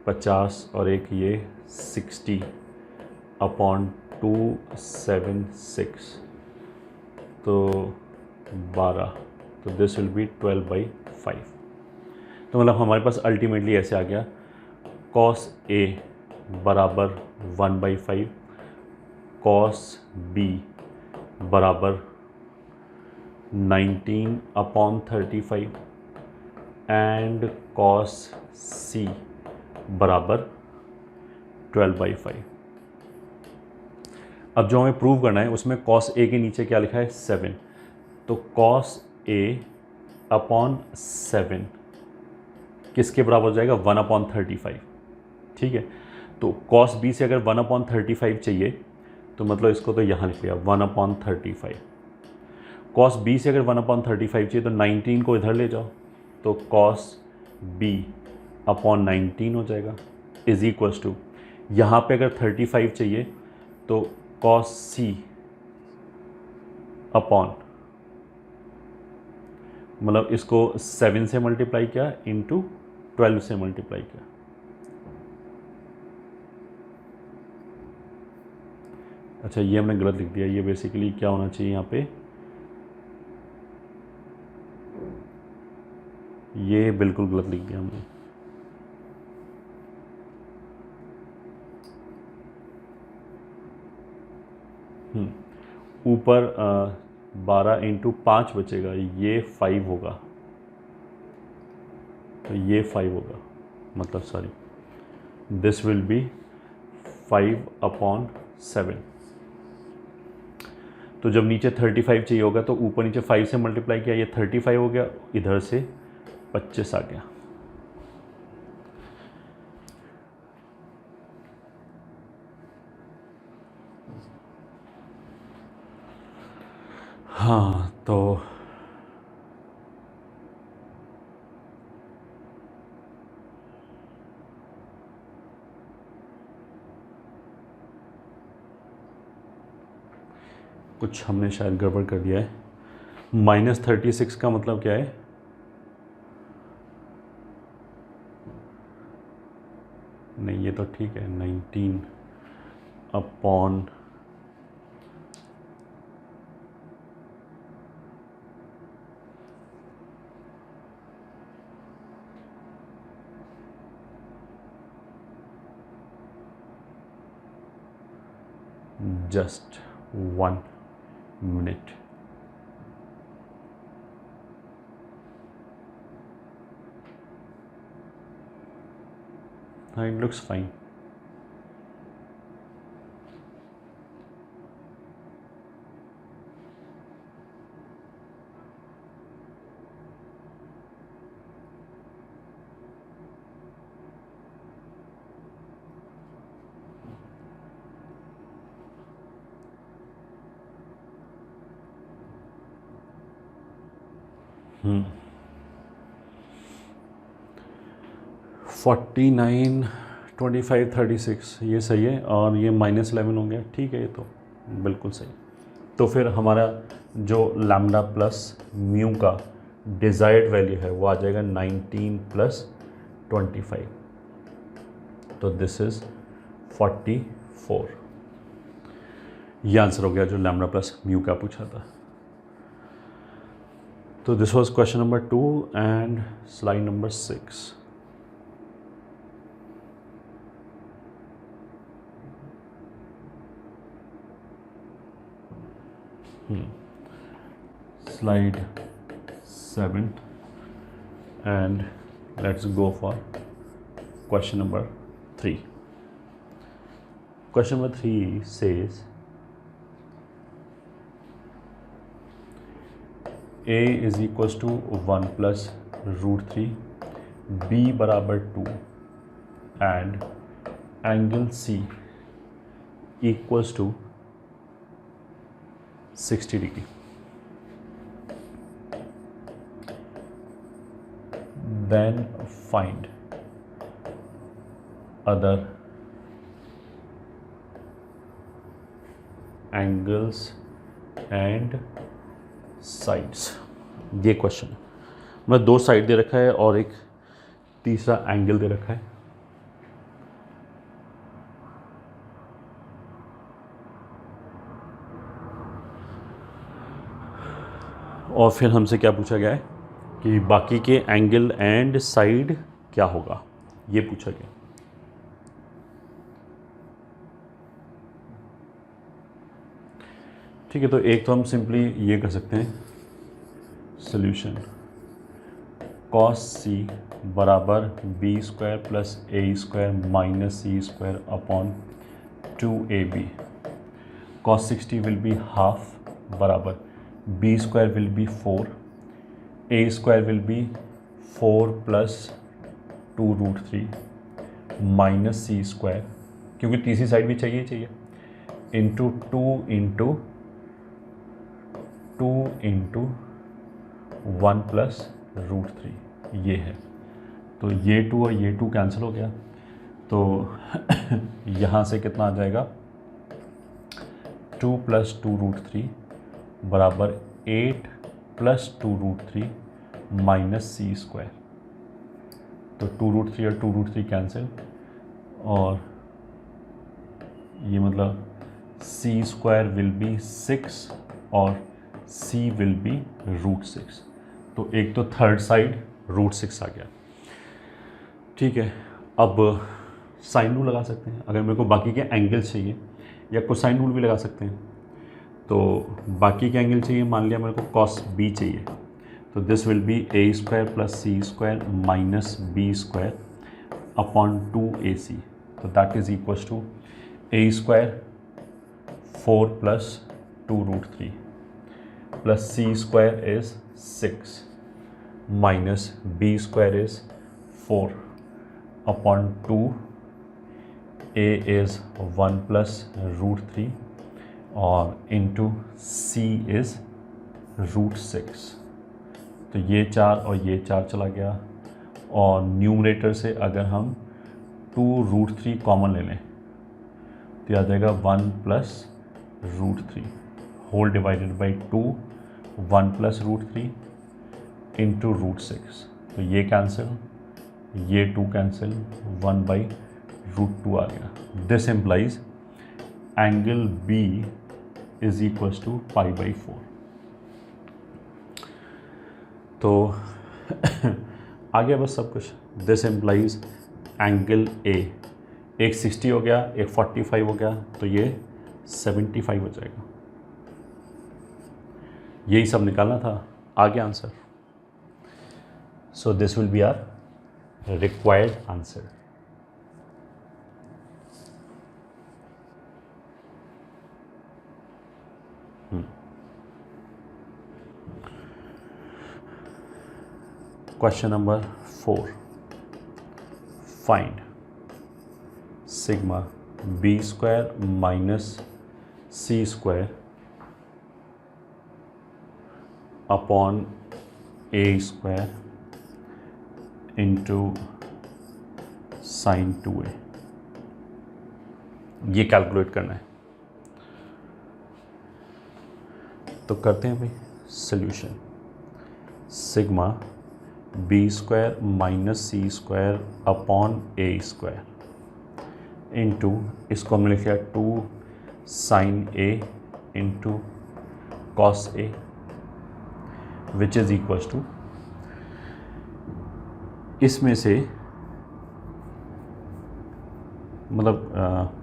50 और एक ये 60 अपॉन 276 तो 12. तो दिस विल बी 12/5. तो मतलब हमारे पास अल्टीमेटली ऐसे आ गया cos a बराबर 1/5, कॉस बी बराबर 19/35 एंड कॉस सी बराबर 12/5। अब जो हमें प्रूव करना है उसमें कॉस ए के नीचे क्या लिखा है 7, तो कॉस ए अपॉन 7 किसके बराबर हो जाएगा 1/35। ठीक है, तो कॉस बी से अगर 1/35 चाहिए तो मतलब इसको तो यहाँ लिख लिया 1/35। कॉस बी से अगर 1/35 चाहिए तो 19 को इधर ले जाओ, तो कॉस बी अपॉन 19 हो जाएगा इज इक्वल्स टू, यहाँ पर अगर 35 चाहिए तो कॉस सी अपॉन, मतलब इसको 7 से मल्टीप्लाई किया इंटू 12 से मल्टीप्लाई किया। अच्छा ये हमने गलत लिख दिया, ये बेसिकली क्या होना चाहिए यहाँ पे, ये बिल्कुल गलत लिख दिया हमने। ऊपर 12 इंटू 5 बचेगा, ये 5 होगा, तो ये 5 होगा, मतलब सॉरी दिस विल बी 5/7। तो जब नीचे 35 चाहिए होगा तो ऊपर नीचे 5 से मल्टीप्लाई किया, ये 35 हो गया, इधर से 25 आ गया। हाँ तो कुछ हमने शायद गड़बड़ कर दिया है। -36 का मतलब क्या है, नहीं ये तो ठीक है, 19 अपॉन just 1 minute। हाँ, it looks fine। हम्म 49, 25, 36 ये सही है, और ये -11 हो गया, ठीक है, ये तो बिल्कुल सही। तो फिर हमारा जो लैम्डा प्लस म्यू का डिज़ायर्ड वैल्यू है वो आ जाएगा 19 + 25, तो दिस इज़ 44। ये आंसर हो गया जो लैम्डा प्लस म्यू का पूछा था। तो this was question number 2 and slide number 6। Slide 7 and let's go for question number 3. Question number 3 says a is equals to 1 + √3, b बराबर 2 and angle C equals to 60 degree। Then find other angles and sides। ये question है, मतलब 2 side दे रखा है और एक तीसरा angle दे रखा है। और फिर हमसे क्या पूछा गया है कि बाकी के एंगल एंड साइड क्या होगा, ये पूछा गया। ठीक है, तो एक तो हम सिंपली ये कर सकते हैं सोल्यूशन कॉस सी बराबर B square plus A square minus C square upon 2ab. cos 60 will be half बराबर b square will be 4, a square will be 4 plus 2 root 3 minus c square, क्योंकि तीसरी साइड भी चाहिए इंटू 2 इंटू 1 प्लस रूट 3 ये है. तो ये 2 और ये 2 कैंसिल हो गया, तो यहाँ से कितना आ जाएगा 2 प्लस 2 रूट 3 बराबर 8 plus 2 root 3 minus C square. तो 2 रूट 3 और 2 रूट 3 कैंसिल, और ये मतलब सी स्क्वायर विल बी 6 और सी विल बी रूट 6. तो एक तो थर्ड साइड रूट 6 आ गया. ठीक है, अब साइन रूल लगा सकते हैं. अगर मेरे को बाकी के एंगल चाहिए या कोसाइन रूल भी लगा सकते हैं. तो बाकी के एंगल चाहिए, मान लिया मेरे को कॉस बी चाहिए, तो this will be A square plus C square minus B square upon 2ac. तो that is equals to A square 4 plus 2 root 3 plus C square is 6 minus B square is 4 upon 2, a is 1 plus root 3 और into c is root 6. तो ये 4 और ये 4 चला गया, और numerator से अगर हम 2 रूट 3 कॉमन ले लें तो आ जाएगा 1 plus root 3 whole divided by 2 1 plus root 3 into root 6. तो ये कैंसिल, ये 2 कैंसिल, 1 बाई रूट 2 आ गया. This implies angle B is equals to pi by 4. तो आ गया बस सब कुछ. दिस एम्प्लाइज एंगल ए, एक 60 हो गया, एक 45 हो गया, तो ये 75 हो जाएगा. यही सब निकालना था, आ गया answer. So this will be our required answer. Question number 4. Find sigma b square minus c square upon a square into sin 2a. ये कैलकुलेट करना है. तो करते हैं भाई solution. Sigma B square minus C square upon A square into, इसको हमने लिखा 2 sine A into cos A which is equals to, इसमें से मतलब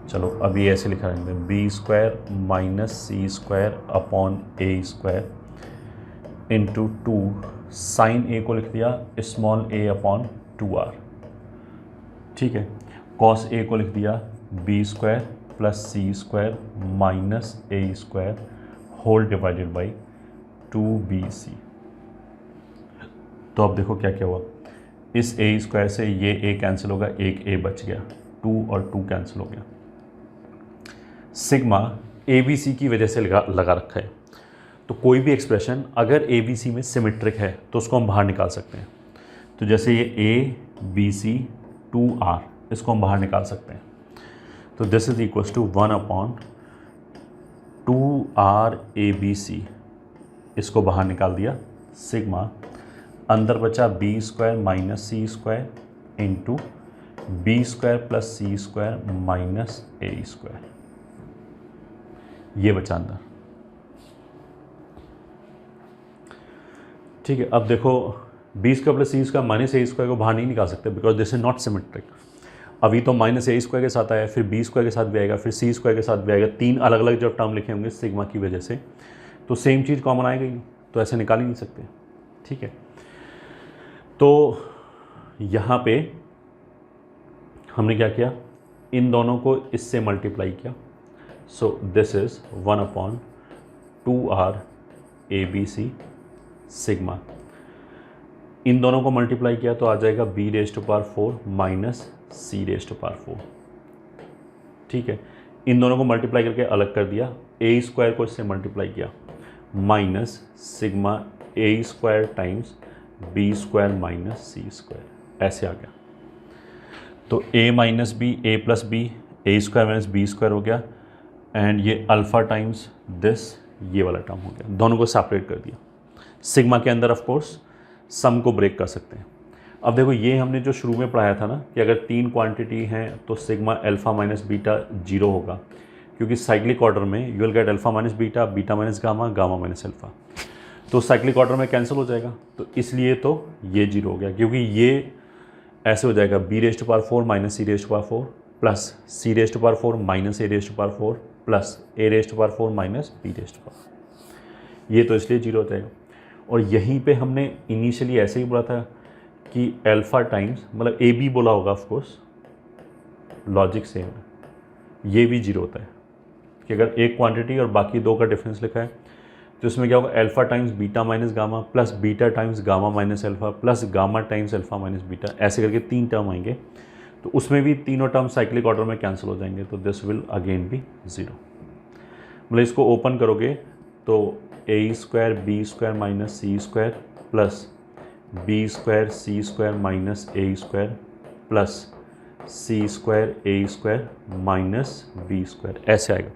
चलो अभी ऐसे लिखा रहेंगे B square minus C square upon A square into 2 sine A को लिख दिया स्मॉल ए अपॉन 2r. ठीक है, कॉस ए को लिख दिया B square plus C square minus A square whole divided by 2bc. तो अब देखो क्या क्या हुआ. इस ए स्क्वायर से ये ए कैंसिल होगा, एक ए बच गया, 2 और 2 कैंसिल हो गया. सिग्मा ए बी सी की वजह से लगा रखा है. तो कोई भी एक्सप्रेशन अगर ए बी सी में सिमेट्रिक है तो उसको हम बाहर निकाल सकते हैं. तो जैसे ये ए बी सी 2r, इसको हम बाहर निकाल सकते हैं. तो this is equals to 1 upon 2r A B C, इसको बाहर निकाल दिया. सिग्मा अंदर बचा B square minus C square into B square plus C square minus A square, ये बचा अंदर. ठीक है, अब देखो B square plus C square minus A square को बाहर नहीं निकाल सकते because this is not symmetric. अभी तो माइनस ए स्क्वायर के साथ आया, फिर बी स्क्वायर के साथ भी आएगा, फिर सी स्क्वायर के साथ भी आएगा, 3 अलग अलग जब टर्म लिखे होंगे सिग्मा की वजह से, तो सेम चीज़ कॉमन आएगी, तो ऐसे निकाल ही नहीं सकते। ठीक है, तो यहाँ पे हमने क्या किया, इन दोनों को इससे मल्टीप्लाई किया। So this is 1/2r ABC sigma. इन दोनों को मल्टीप्लाई किया तो आ जाएगा b⁴ माइनस c⁴। ठीक है, इन दोनों को मल्टीप्लाई करके अलग कर दिया, a स्क्वायर को इससे मल्टीप्लाई किया, minus sigma a² times b² minus c², ऐसे आ गया। तो a minus B, a plus B, a² minus b² हो गया, एंड ये अल्फ़ा टाइम्स दिस, ये वाला टर्म हो गया। दोनों को सेपरेट कर दिया। सिग्मा के अंदर ऑफ कोर्स सम को ब्रेक कर सकते हैं। अब देखो, ये हमने जो शुरू में पढ़ाया था ना कि अगर 3 क्वांटिटी हैं तो सिग्मा अल्फ़ा माइनस बीटा 0 होगा, क्योंकि साइक्लिक ऑर्डर में you will get alpha minus beta, beta minus gamma, gamma minus alpha, तो साइक्लिक ऑर्डर में कैंसिल हो जाएगा, तो इसलिए तो ये 0 हो गया, क्योंकि ये ऐसे हो जाएगा b⁴ minus c⁴ plus c⁴ minus a⁴ plus a⁴ minus b⁴, ये तो इसलिए 0 हो जाएगा। और यहीं पे हमने इनिशियली ऐसे ही बोला था कि अल्फ़ा टाइम्स, मतलब ए बी बोला होगा, ऑफ कोर्स लॉजिक सेम है, ये भी 0 होता है कि अगर एक क्वांटिटी और बाकी 2 का डिफरेंस लिखा है तो इसमें क्या होगा, alpha times beta minus gamma plus beta times gamma minus alpha plus gamma times alpha minus beta, ऐसे करके 3 टर्म आएंगे, तो उसमें भी तीनों टर्म साइक्लिक ऑर्डर में कैंसिल हो जाएंगे, तो दिस विल अगेन बी 0। मतलब इसको ओपन करोगे तो a² b² minus c² plus b² c² minus a² plus c² a² minus b², ऐसे आएगा।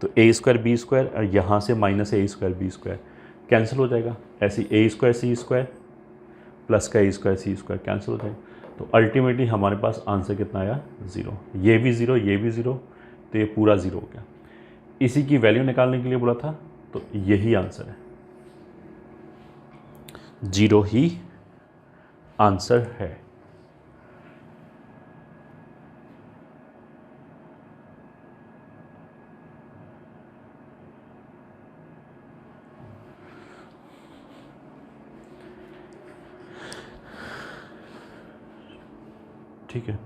तो a² b² और यहाँ से माइनस a² b² कैंसिल हो जाएगा, ऐसे a² c² प्लस का a² c² कैंसिल हो जाएगा। तो अल्टीमेटली हमारे पास आंसर कितना आया, 0। ये भी 0, ये भी 0, तो ये पूरा 0 हो गया। इसी की वैल्यू निकालने के लिए बोला था, तो यही आंसर है, 0 ही आंसर है। ठीक है,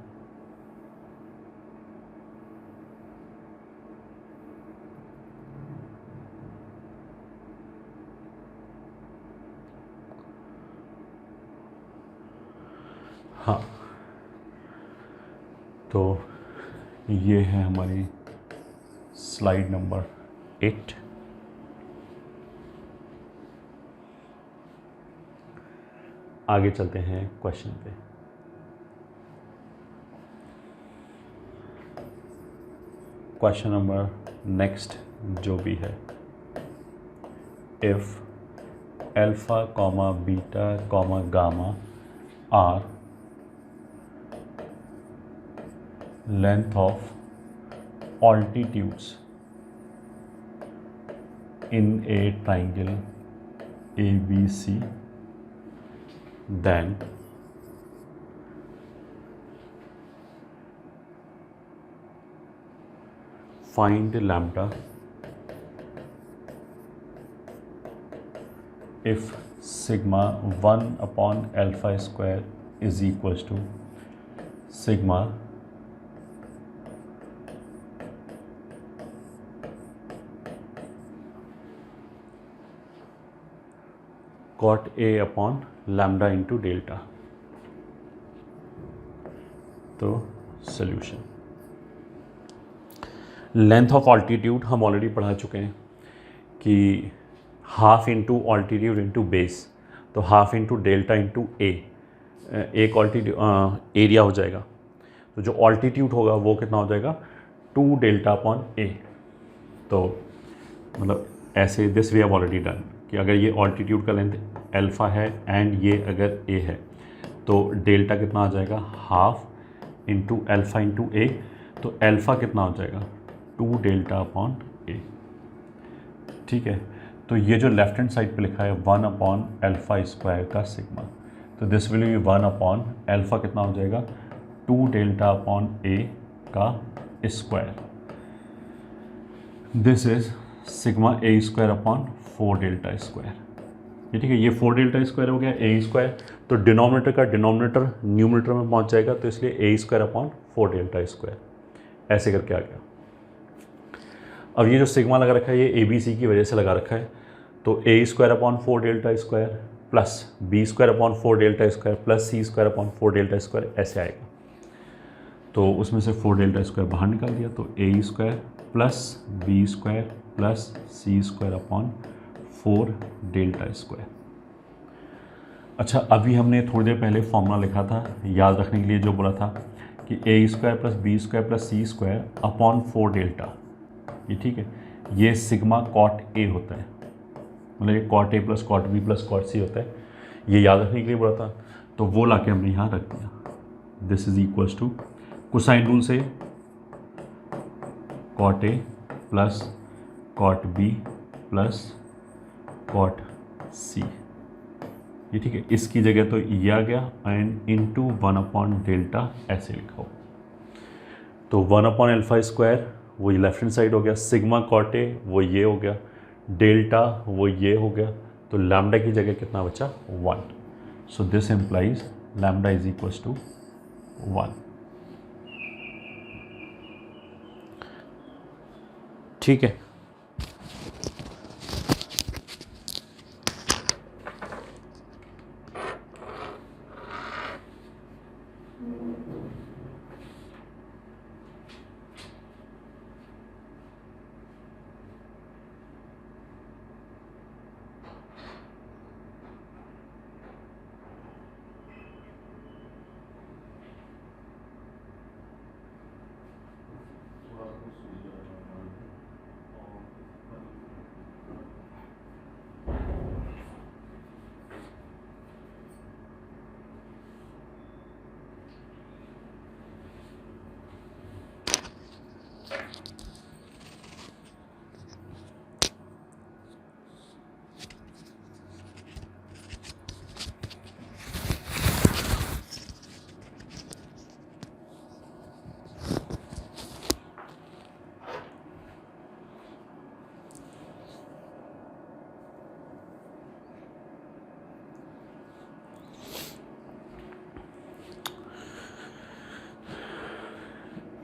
हाँ, तो ये है हमारी स्लाइड नंबर 8। आगे चलते हैं क्वेश्चन पे। क्वेश्चन नंबर नेक्स्ट जो भी है, if alpha comma beta comma gamma are length of altitudes in a triangle ABC, then find lambda if sigma 1/alpha² is equals to sigma cot A/लैम्डा into delta. तो solution, length of altitude हम already पढ़ा चुके हैं कि half into altitude into base, तो half into delta into A, एक altitude area हो जाएगा, तो जो ऑल्टीट्यूड होगा वो कितना हो जाएगा, 2 डेल्टा अपॉन ए। तो मतलब ऐसे this we have already done कि अगर ये ऑल्टीट्यूड का लेंथ अल्फ़ा है एंड ये अगर ए है, तो डेल्टा कितना आ जाएगा, हाफ इंटू अल्फ़ा इंटू ए, तो अल्फ़ा कितना हो जाएगा, 2 डेल्टा अपॉन ए। ठीक है, तो ये जो लेफ्ट हैंड साइड पे लिखा है 1/α² का सिग्मा, तो दिस विल बी 1/α कितना हो जाएगा, 2 डेल्टा अपॉन ए का square, this is sigma A square upon 4 delta square. ये ठीक है, ये 4 डेल्टा स्क्वायर हो गया ए स्क्वायर, तो डिनोमिनेटर का डिनोमिनेटर न्यूमिनेटर में पहुंच जाएगा, तो इसलिए ए स्क्वायर अपॉन 4 डेल्टा स्क्वायर ऐसे करके आ गया। अब ये जो सिग्मा लगा रखा है ये ए बी सी की वजह से लगा रखा है, तो A square upon 4 delta square plus B square upon 4 delta square plus C square upon 4 delta square ऐसे आएगा। तो उसमें से 4 डेल्टा स्क्वायर बाहर निकाल दिया, तो A square plus B square plus C square upon 4 delta square. अच्छा, अभी हमने थोड़ी देर पहले फॉर्मूला लिखा था, याद रखने के लिए जो बोला था कि A square plus B square plus C square upon 4 delta, ये ठीक है, ये सिग्मा कॉट ए होता है, मतलब ये cot A plus cot B plus cot C होता है, ये याद रखने के लिए बोला था, तो वो लाके हमने यहाँ रख दिया। This is equals to cosine rule से cot A plus cot B plus cot C, ये ठीक है, इसकी जगह तो ये आ गया एंड इंटू 1 अपॉन डेल्टा ऐसे लिखा हो, तो 1 अपॉन अल्फा स्क्वायर वो ये लेफ्ट हैंड साइड हो गया, सिग्मा कॉट ए वो ये हो गया, डेल्टा वो ये हो गया, तो लैम्डा की जगह कितना बचा 1, so this implies lambda is equals to 1। ठीक है,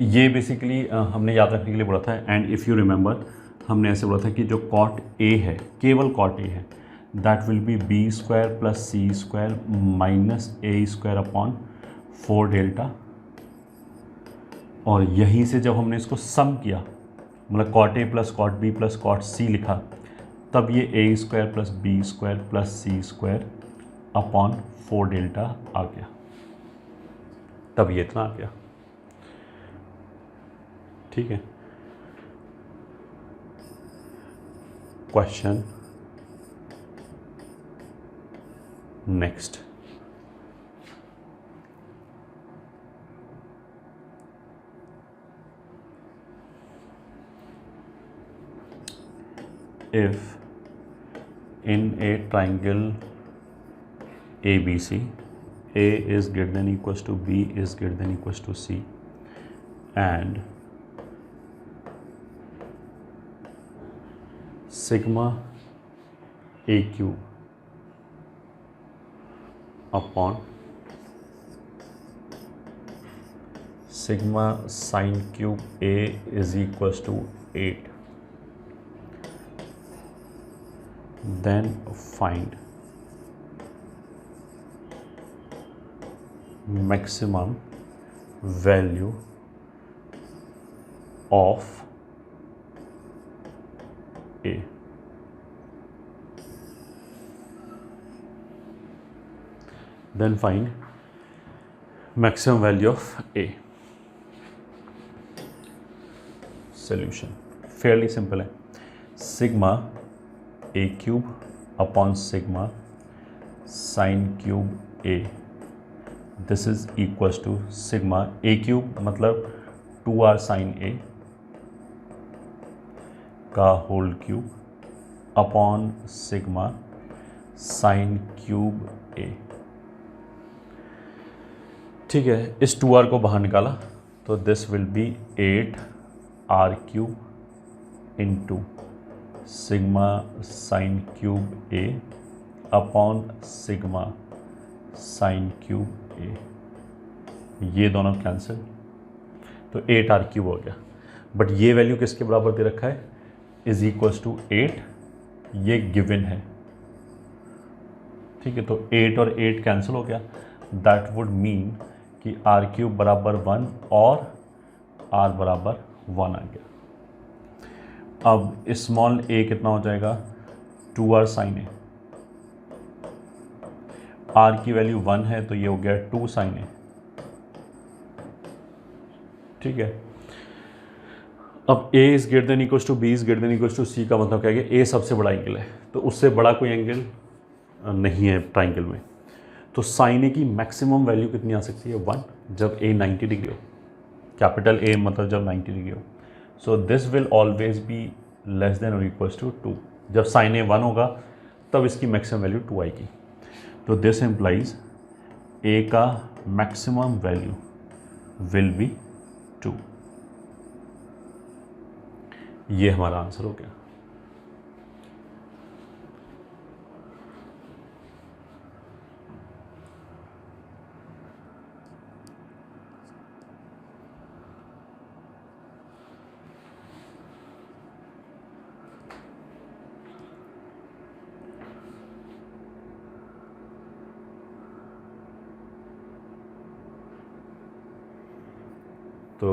ये बेसिकली हमने याद रखने के लिए बोला था, एंड इफ़ यू रिमेंबर हमने ऐसे बोला था कि जो कॉट ए है, केवल कॉट ए है, that will be B square plus C square minus A square upon 4 delta, और यहीं से जब हमने इसको सम किया, मतलब cot A plus cot B plus cot C लिखा, तब ये A square plus B square plus C square upon 4 delta आ गया, तब ये इतना आ गया। ठीक है, question next, if in a triangle ABC, A is greater than equals to B is greater than equals to C, and sigma A cube upon sigma sine cube A is equals to 8, then find maximum value of A. Then find maximum value of A. Solution fairly simple है, sigma A cube upon sigma sine cube A, this is equals to sigma A cube मतलब 2r sin A का whole cube upon sigma sine cube A। ठीक है, इस 2r को बाहर निकाला तो this will be 8r³ into sigma sine cube a upon sigma sine cube a, ये दोनों कैंसिल, तो 8r³ हो गया। बट ये वैल्यू किसके बराबर दे रखा है, इज इक्वल्स टू 8, ये गिवन है। ठीक है, तो 8 और 8 कैंसिल हो गया, दैट वुड मीन कि r³ बराबर 1 और r बराबर 1 आ गया। अब स्मॉल a कितना हो जाएगा, 2r साइन a, r की वैल्यू 1 है तो ये हो गया 2 साइन a। ठीक है, अब a is greater than equals to b is greater than equals to c का मतलब क्या है कि a सबसे बड़ा एंगल है, तो उससे बड़ा कोई एंगल नहीं है ट्राइंगल में। तो साइन ए की मैक्सिमम वैल्यू कितनी आ सकती है, 1, जब a 90 डिग्री हो, कैपिटल A मतलब जब 90 डिग्री हो। सो this will always be less than और इक्वल्स टू 2। जब साइन ए 1 होगा तब इसकी मैक्सिमम वैल्यू 2 आएगी। तो दिस इम्प्लाइज a का मैक्सिमम वैल्यू विल बी 2। ये हमारा आंसर हो गया। तो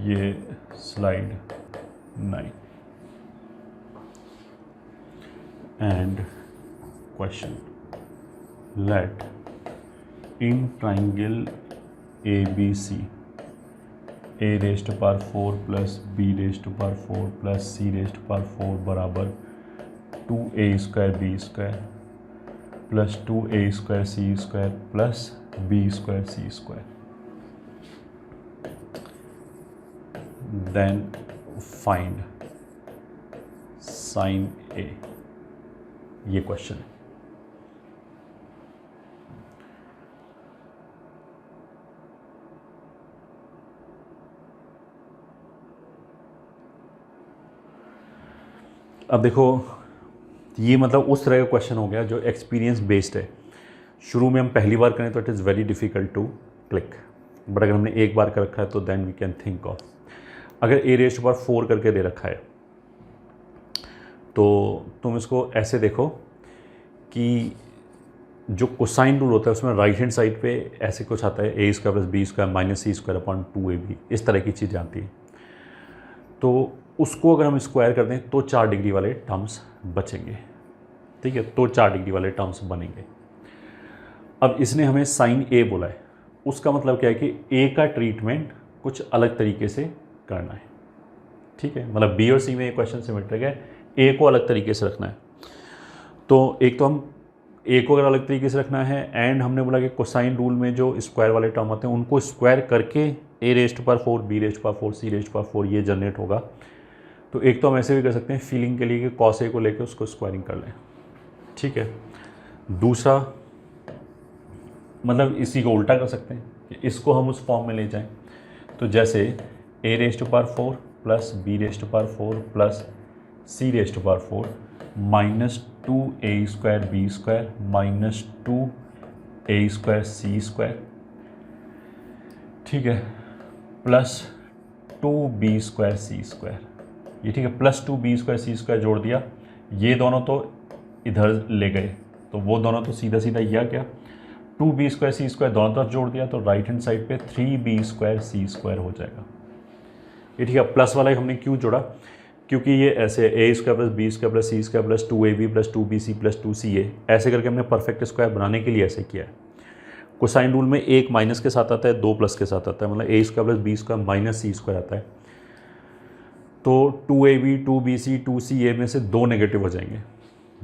ये slide 9 and question, let in triangle ABC a raised to power 4 plus b raised to power 4 plus c raised to power 4 बराबर 2a² b² plus 2a² c² plus b² c²। Then find sine a, ये question है। अब देखो, ये मतलब उस तरह का क्वेश्चन हो गया जो एक्सपीरियंस बेस्ड है। शुरू में हम पहली बार करें तो it is very difficult to click, but अगर हमने एक बार कर रखा है तो then we can think of. अगर a रेज़्ड टू पावर 4 करके दे रखा है तो तुम इसको ऐसे देखो कि जो कोसाइन रूल होता है उसमें राइट हैंड साइड पे ऐसे कुछ आता है, a² plus b² minus c² upon 2ab, इस तरह की चीज़ें आती हैं। तो उसको अगर हम स्क्वायर कर दें तो 4 डिग्री वाले टर्म्स बचेंगे। ठीक है, तो 4 डिग्री वाले टर्म्स बनेंगे। अब इसने हमें साइन a बोला है, उसका मतलब क्या है कि a का ट्रीटमेंट कुछ अलग तरीके से करना है। ठीक है, मतलब b और c में ये क्वेश्चन सिमेट्रिक है, a को अलग तरीके से रखना है। तो एक तो हम a को अगर अलग तरीके से रखना है, एंड हमने बोला कि कोसाइन रूल में जो स्क्वायर वाले टर्म होते हैं उनको स्क्वायर करके a raised to power 4 b raised to power 4 c raised to power 4 ये जनरेट होगा। तो एक तो हम ऐसे भी कर सकते हैं फीलिंग के लिए कि कॉस a को लेके उसको स्क्वायरिंग कर लें। ठीक है, दूसरा मतलब इसी को उल्टा कर सकते हैं कि इसको हम उस फॉर्म में ले जाएं। तो जैसे a raised to power 4 plus b raised to power 4 plus c raised to power 4 minus 2a² b² minus 2a² c², ठीक है, प्लस 2b² c²। ये ठीक है, प्लस 2b² c² जोड़ दिया, ये दोनों तो इधर ले गए तो वो दोनों तो सीधा सीधा यह आ गया, 2b² c² दोनों तरफ जोड़ दिया तो राइट हैंड साइड पे 3b² c² हो जाएगा। ये ठीक है, प्लस वाला हमने क्यों जोड़ा, क्योंकि ये ऐसे a² plus b² plus c² plus 2ab plus 2bc plus 2ca ऐसे करके हमने परफेक्ट स्क्वायर बनाने के लिए ऐसे किया है। कोसाइन रूल में एक माइनस के साथ आता है, दो प्लस के साथ आता है, मतलब a² plus b² minus c² आता है। तो 2ab 2bc 2ca में से दो नेगेटिव हो जाएंगे,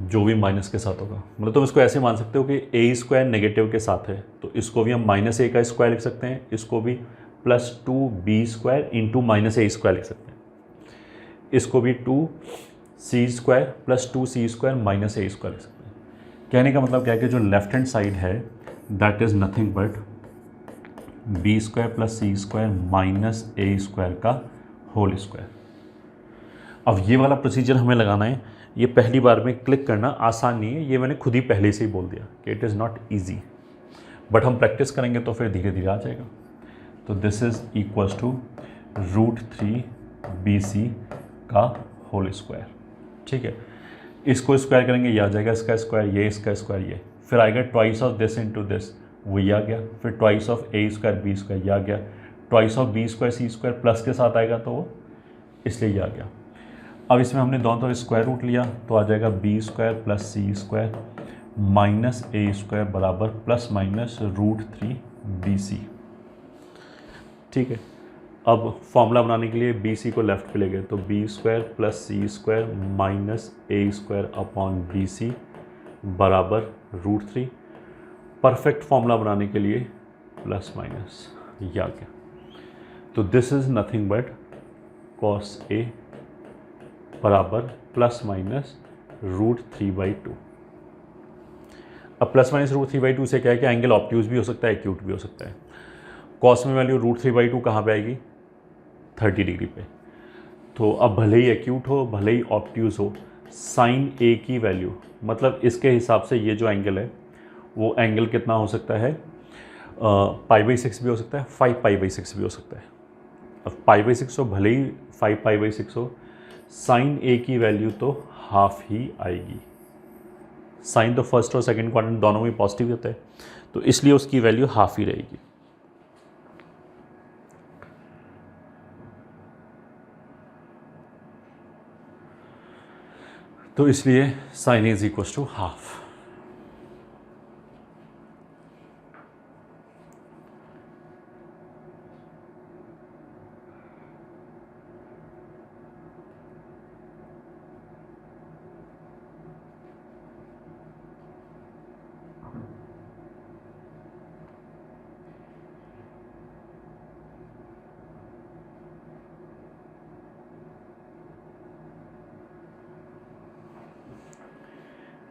जो भी माइनस के साथ होगा। मतलब तुम इसको ऐसे मान सकते हो कि a² नेगेटिव के साथ है तो इसको भी हम -a का स्क्वायर लिख सकते हैं, इसको भी प्लस 2b² इंटू -a² लिख सकते हैं। इसको भी 2c² प्लस 2c² -a² लिख सकते हैं। कहने का मतलब क्या है कि जो लेफ्ट हैंड साइड है that is nothing but b² plus c² -a² का होल स्क्वायर। अब ये वाला प्रोसीजर हमें लगाना है। ये पहली बार में क्लिक करना आसान नहीं है, ये मैंने खुद ही पहले से ही बोल दिया कि it is not easy, but हम प्रैक्टिस करेंगे तो फिर धीरे धीरे आ जाएगा। तो this is equals to √3bc का होल स्क्वायर। ठीक है, इसको स्क्वायर करेंगे, ये आ जाएगा इसका स्क्वायर, ये इसका स्क्वायर, ये फिर आएगा twice of this into this, वही आ गया, फिर ट्वाइस ऑफ a² b², ये आ गया, twice of b² c² plus के साथ आएगा तो वो इसलिए ये आ गया। अब इसमें हमने दोनों तरफ स्क्वायर रूट लिया तो आ जाएगा b² प्लस c² -a² बराबर प्लस माइनस √3bc। ठीक है, अब फॉर्मूला बनाने के लिए bc को लेफ्ट पे ले गए तो b² plus c² -a² upon bc बराबर √3। परफेक्ट फॉर्मूला बनाने के लिए प्लस माइनस ये आ गया। तो this is nothing but cos a बराबर प्लस माइनस √3/2। अब प्लस माइनस √3/2 से क्या है कि एंगल ऑब्ट्यूज भी हो सकता है, एक्यूट भी हो सकता है। कॉस में वैल्यू √3/2 कहाँ पे आएगी? 30 डिग्री पे। तो अब भले ही एक्यूट हो भले ही ऑब्ट्यूज हो, साइन ए की वैल्यू मतलब इसके हिसाब से ये जो एंगल है वो एंगल कितना हो सकता है? π/6 भी हो सकता है, 5π/6 भी हो सकता है। अब π/6 हो भले ही 5π/6 हो, साइन ए की वैल्यू तो हाफ ही आएगी। साइन तो फर्स्ट और सेकंड क्वाड्रेंट दोनों में पॉजिटिव होता है, तो इसलिए उसकी वैल्यू हाफ ही रहेगी। तो इसलिए sine A is equal to half.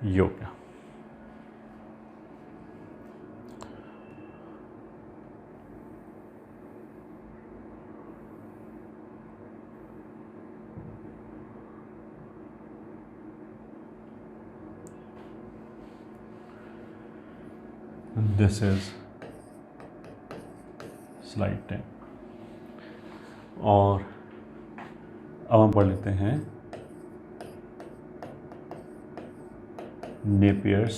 ये हो गया। दिस इज स्लाइड 10 और अब हम पढ़ लेते हैं Napier's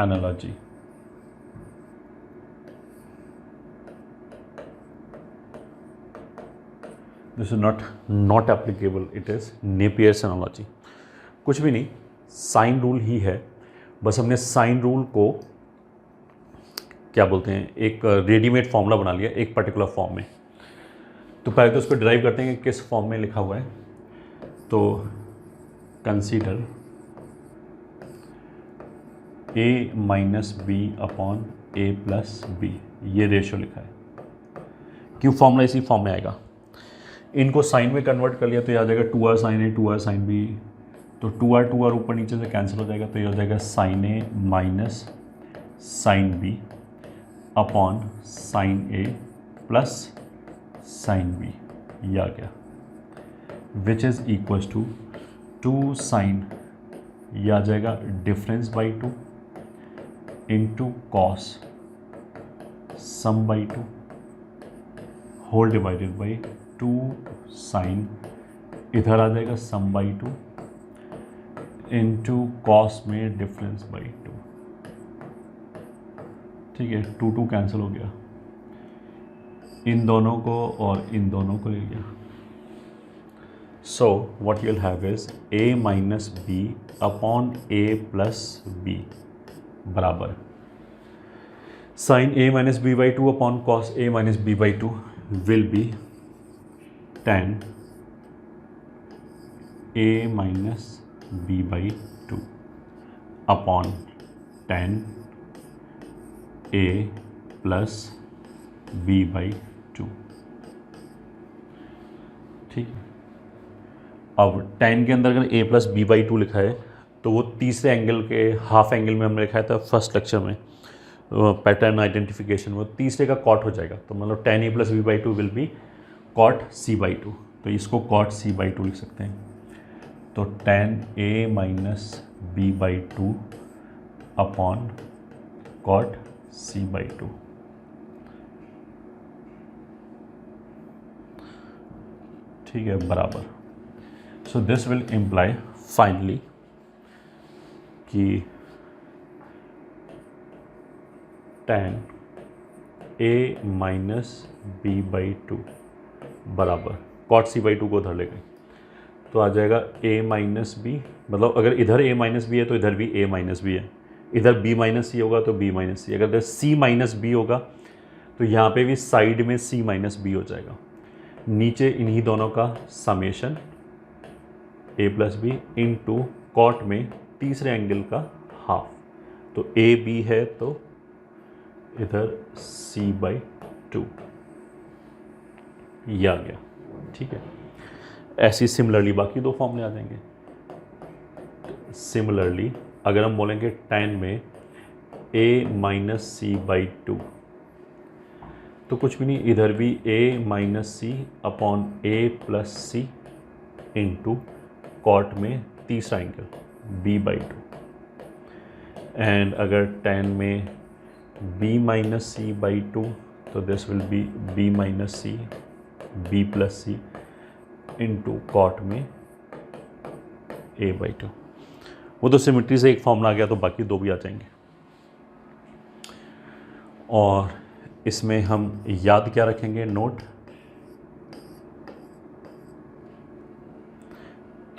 analogy. This is not applicable, it is Napier's analogy. कुछ भी नहीं, साइन रूल ही है, बस हमने साइन रूल को क्या बोलते हैं एक रेडीमेड फॉर्मूला बना लिया एक पर्टिकुलर फॉर्म में। तो पहले तो उसको डिराइव करते हैं कि किस फॉर्म में लिखा हुआ है। तो consider a minus b upon a plus b, ये रेशो लिखा है। क्यों फॉर्मूला इसी फॉर्म में आएगा। इनको साइन में कन्वर्ट कर लिया तो ये आ जाएगा 2r sign a 2r sign b, तो 2r ऊपर नीचे से कैंसिल हो जाएगा, तो ये हो जाएगा sine a minus sine b upon sine a plus sine b, ये आ गया, which is equals to 2 sine, ये आ जाएगा difference by 2 into cos sum by 2 whole divided by 2 sine, इधर आ जाएगा सम बाई 2 इंटू कॉस में डिफरेंस बाई 2। ठीक है, 2 कैंसिल हो गया, इन दोनों को और इन दोनों को ले लिया। So what you'll have is a minus b upon a plus b बराबर sine a minus b by 2 upon cos a minus b by 2 will be tan a minus b by 2 upon tan a plus b/2। ठीक है, अब tan के अंदर अगर a plus b/2 लिखा है तो वो तीसरे एंगल के हाफ एंगल में हमने लिखा था फर्स्ट लेक्चर में पैटर्न आइडेंटिफिकेशन में, तीसरे का कॉट हो जाएगा। तो मतलब tan a plus b/2 will be cot c/2, तो इसको कॉट c/2 लिख सकते हैं। तो tan a minus b/2 upon cot c/2। ठीक है, बराबर। So this will imply finally कि tan a माइनस b/2 बराबर कॉट c/2 को उधर ले गए तो आ जाएगा a माइनस बी, मतलब अगर इधर a माइनस बी है तो इधर भी a माइनस बी है, इधर b माइनस सी होगा तो b माइनस सी, अगर इधर c माइनस बी होगा तो यहाँ पे भी साइड में c माइनस बी हो जाएगा। नीचे इन्हीं दोनों का summation a plus b into cot में तीसरे एंगल का हाफ, तो a b है तो इधर c/2 ये आ गया। ठीक है, ऐसी सिमिलरली बाकी दो फॉर्मूले आ जाएंगे। सिमिलरली अगर हम बोलेंगे tan में a माइनस c/2 तो कुछ भी नहीं, इधर भी a minus c upon a plus c into cot में तीसरा एंगल b/2। एंड अगर tan में b माइनस c/2 तो this will be b minus c b plus c into cot में a/2। वो तो सिमेट्री से एक फॉर्मूला आ गया तो बाकी दो भी आ जाएंगे। और इसमें हम याद क्या रखेंगे, नोट।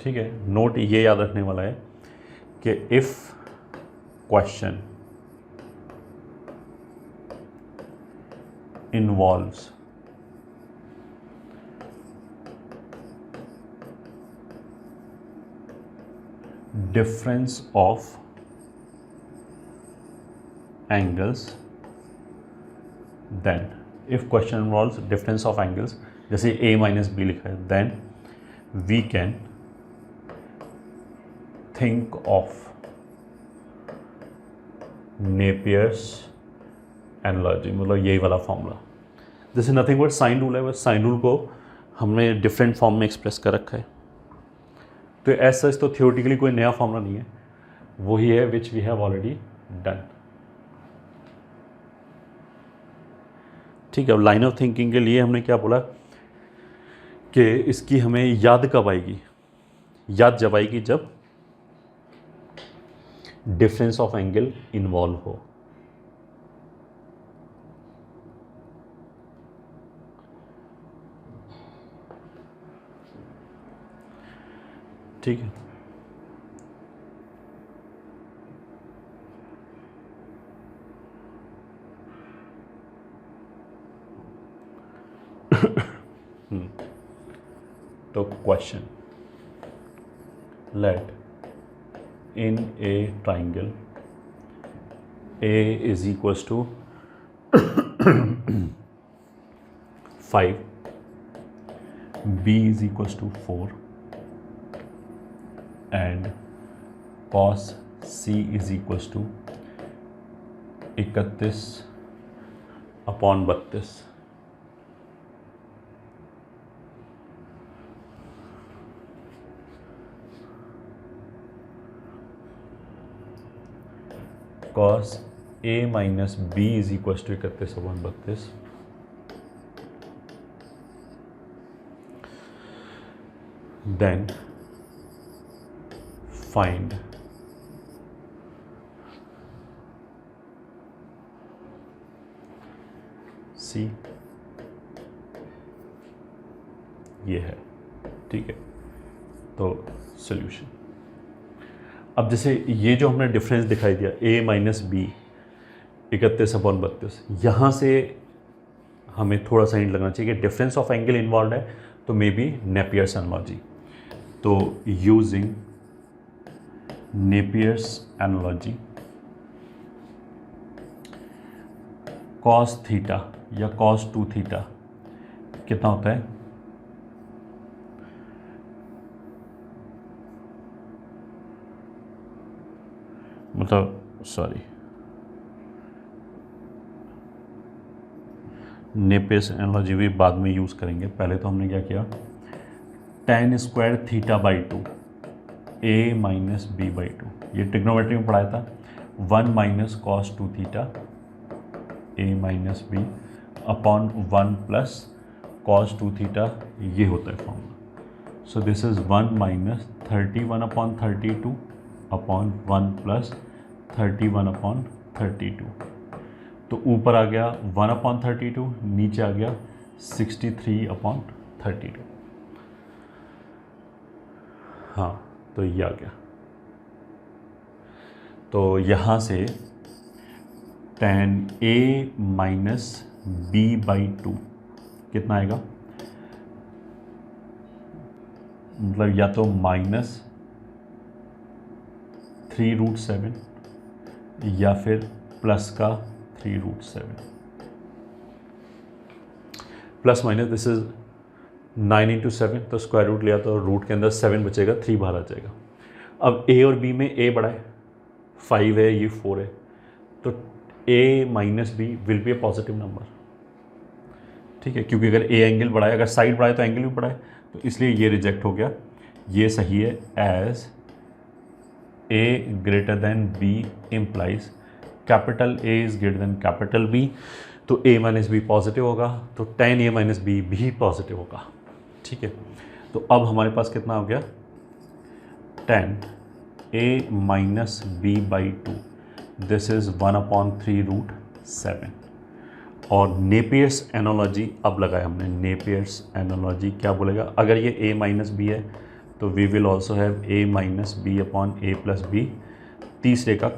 ठीक है, नोट ये याद रखने वाला है कि if question involves difference of angles, then if question involves difference of angles, जैसे a माइनस बी लिखा है, then we can think of Napier's analogy, मतलब यही वाला फॉर्मूला। जैसे नथिंग बट साइन रूल है, बस साइन रूल को हमने डिफरेंट फॉर्म में एक्सप्रेस कर रखा है। तो एज सच तो थियोरेटिकली कोई नया फॉर्मूला नहीं है, वही है which we have already done. ठीक है, अब लाइन ऑफ थिंकिंग के लिए हमने क्या बोला कि इसकी हमें याद कब आएगी, याद जब आएगी जब डिफरेंस ऑफ एंगल इन्वॉल्व हो। ठीक है, तो question, let in a triangle A is equals to 5, B is equals to 4 and cos C is equals to 31/32। cos A minus B is equal to 31/32। Then find C, ये है। ठीक है, तो solution. अब जैसे ये जो हमने डिफरेंस दिखाई दिया a माइनस बी 31/32, यहाँ से हमें थोड़ा सा हिंट लगना चाहिए कि डिफरेंस ऑफ एंगल इन्वॉल्व है तो मे बी नेपियर्स एनालॉजी। तो using Napier's analogy cos theta, या cos 2 थीटा कितना होता है, मतलब सॉरी नेपियर्स एनालॉजी भी बाद में यूज़ करेंगे, पहले तो हमने क्या किया, tan square theta by 2 a minus b by 2, ये ट्रिग्नोमेट्री में पढ़ाया था, 1 minus cos 2 theta a minus b upon 1 plus cos 2 theta, ये होता है formula. So this is 1 minus 31 upon 32 upon 1 plus 31 upon 32, तो ऊपर आ गया 1 अपॉन 32, नीचे आ गया 63 अपॉन 32। हाँ, तो ये आ गया। तो यहाँ से tan a minus b by 2 कितना आएगा, मतलब या तो माइनस 3√7 या फिर प्लस का 3√7, plus minus this is 9 into 7, तो स्क्वायर रूट लिया तो रूट के अंदर 7 बचेगा, 3 बाहर आ जाएगा। अब a और b में a बड़ा है, 5 है, ये 4 है, तो a minus b will be a positive number, ठीक है, क्योंकि अगर a एंगल बड़ा है, अगर साइड बड़ा है तो एंगल भी बड़ा है, तो इसलिए ये रिजेक्ट हो गया, ये सही है। As a greater than b implies capital A is greater than capital B, तो a माइनस बी पॉजिटिव होगा, तो tan a माइनस बी भी पॉजिटिव होगा, ठीक है। तो अब हमारे पास कितना हो गया, tan a minus b by 2, this is 1/3√7। और नेपियर्स एनालॉजी अब लगाया हमने, नेपियर्स एनालॉजी क्या बोलेगा, अगर ये a माइनस बी है तो we will also have a minus b upon a plus b, तीसरे का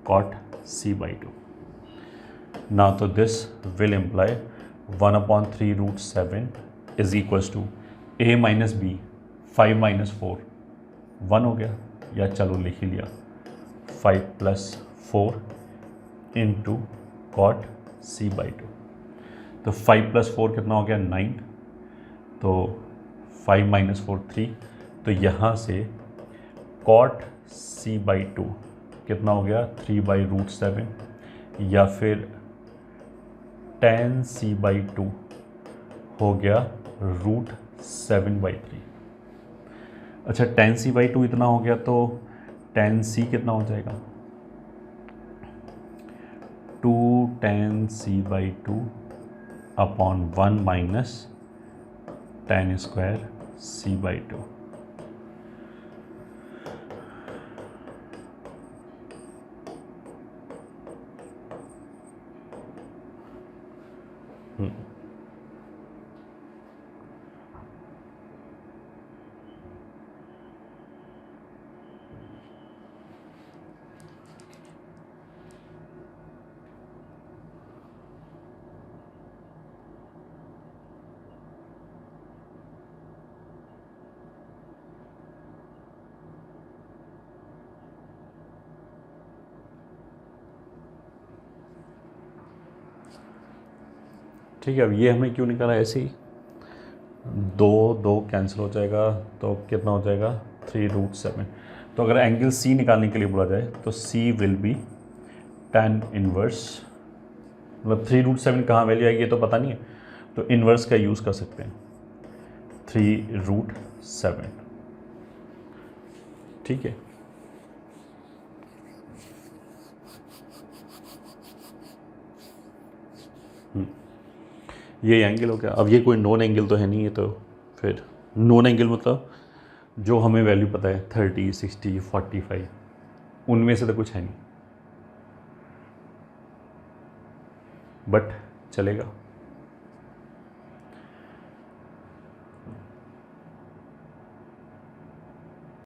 कॉट c बाई 2। Now तो this will imply 1/3√7 is equals to a minus b, 5 minus 4 1 हो गया, या चलो लिख ही लिया, 5 plus 4 into cot c by 2, तो 5 प्लस 4 कितना हो गया 9, तो 5 माइनस 4 3, तो यहाँ से कॉट c बाई 2 कितना हो गया 3/√7, या फिर tan c बाई 2 हो गया √7/3। अच्छा, tan c बाई 2 इतना हो गया, तो tan c कितना हो जाएगा, 2 tan c by 2 upon 1 minus tan square c by 2। ठीक है, अब ये हमें क्यों निकाला ऐसे ही, 2 कैंसिल हो जाएगा, तो कितना हो जाएगा 3√7। तो अगर एंगल C निकालने के लिए बोला जाए तो C will be tan inverse, मतलब 3√7 कहाँ वैल्यू आएगी ये तो पता नहीं है, तो इन्वर्स का यूज़ कर सकते हैं, 3√7, ठीक है। ये एंगल हो गया। अब ये कोई नॉन एंगल तो है नहीं है, तो फिर नॉन एंगल मतलब जो हमें वैल्यू पता है 30, 60, 45, उनमें से तो कुछ है नहीं, बट चलेगा।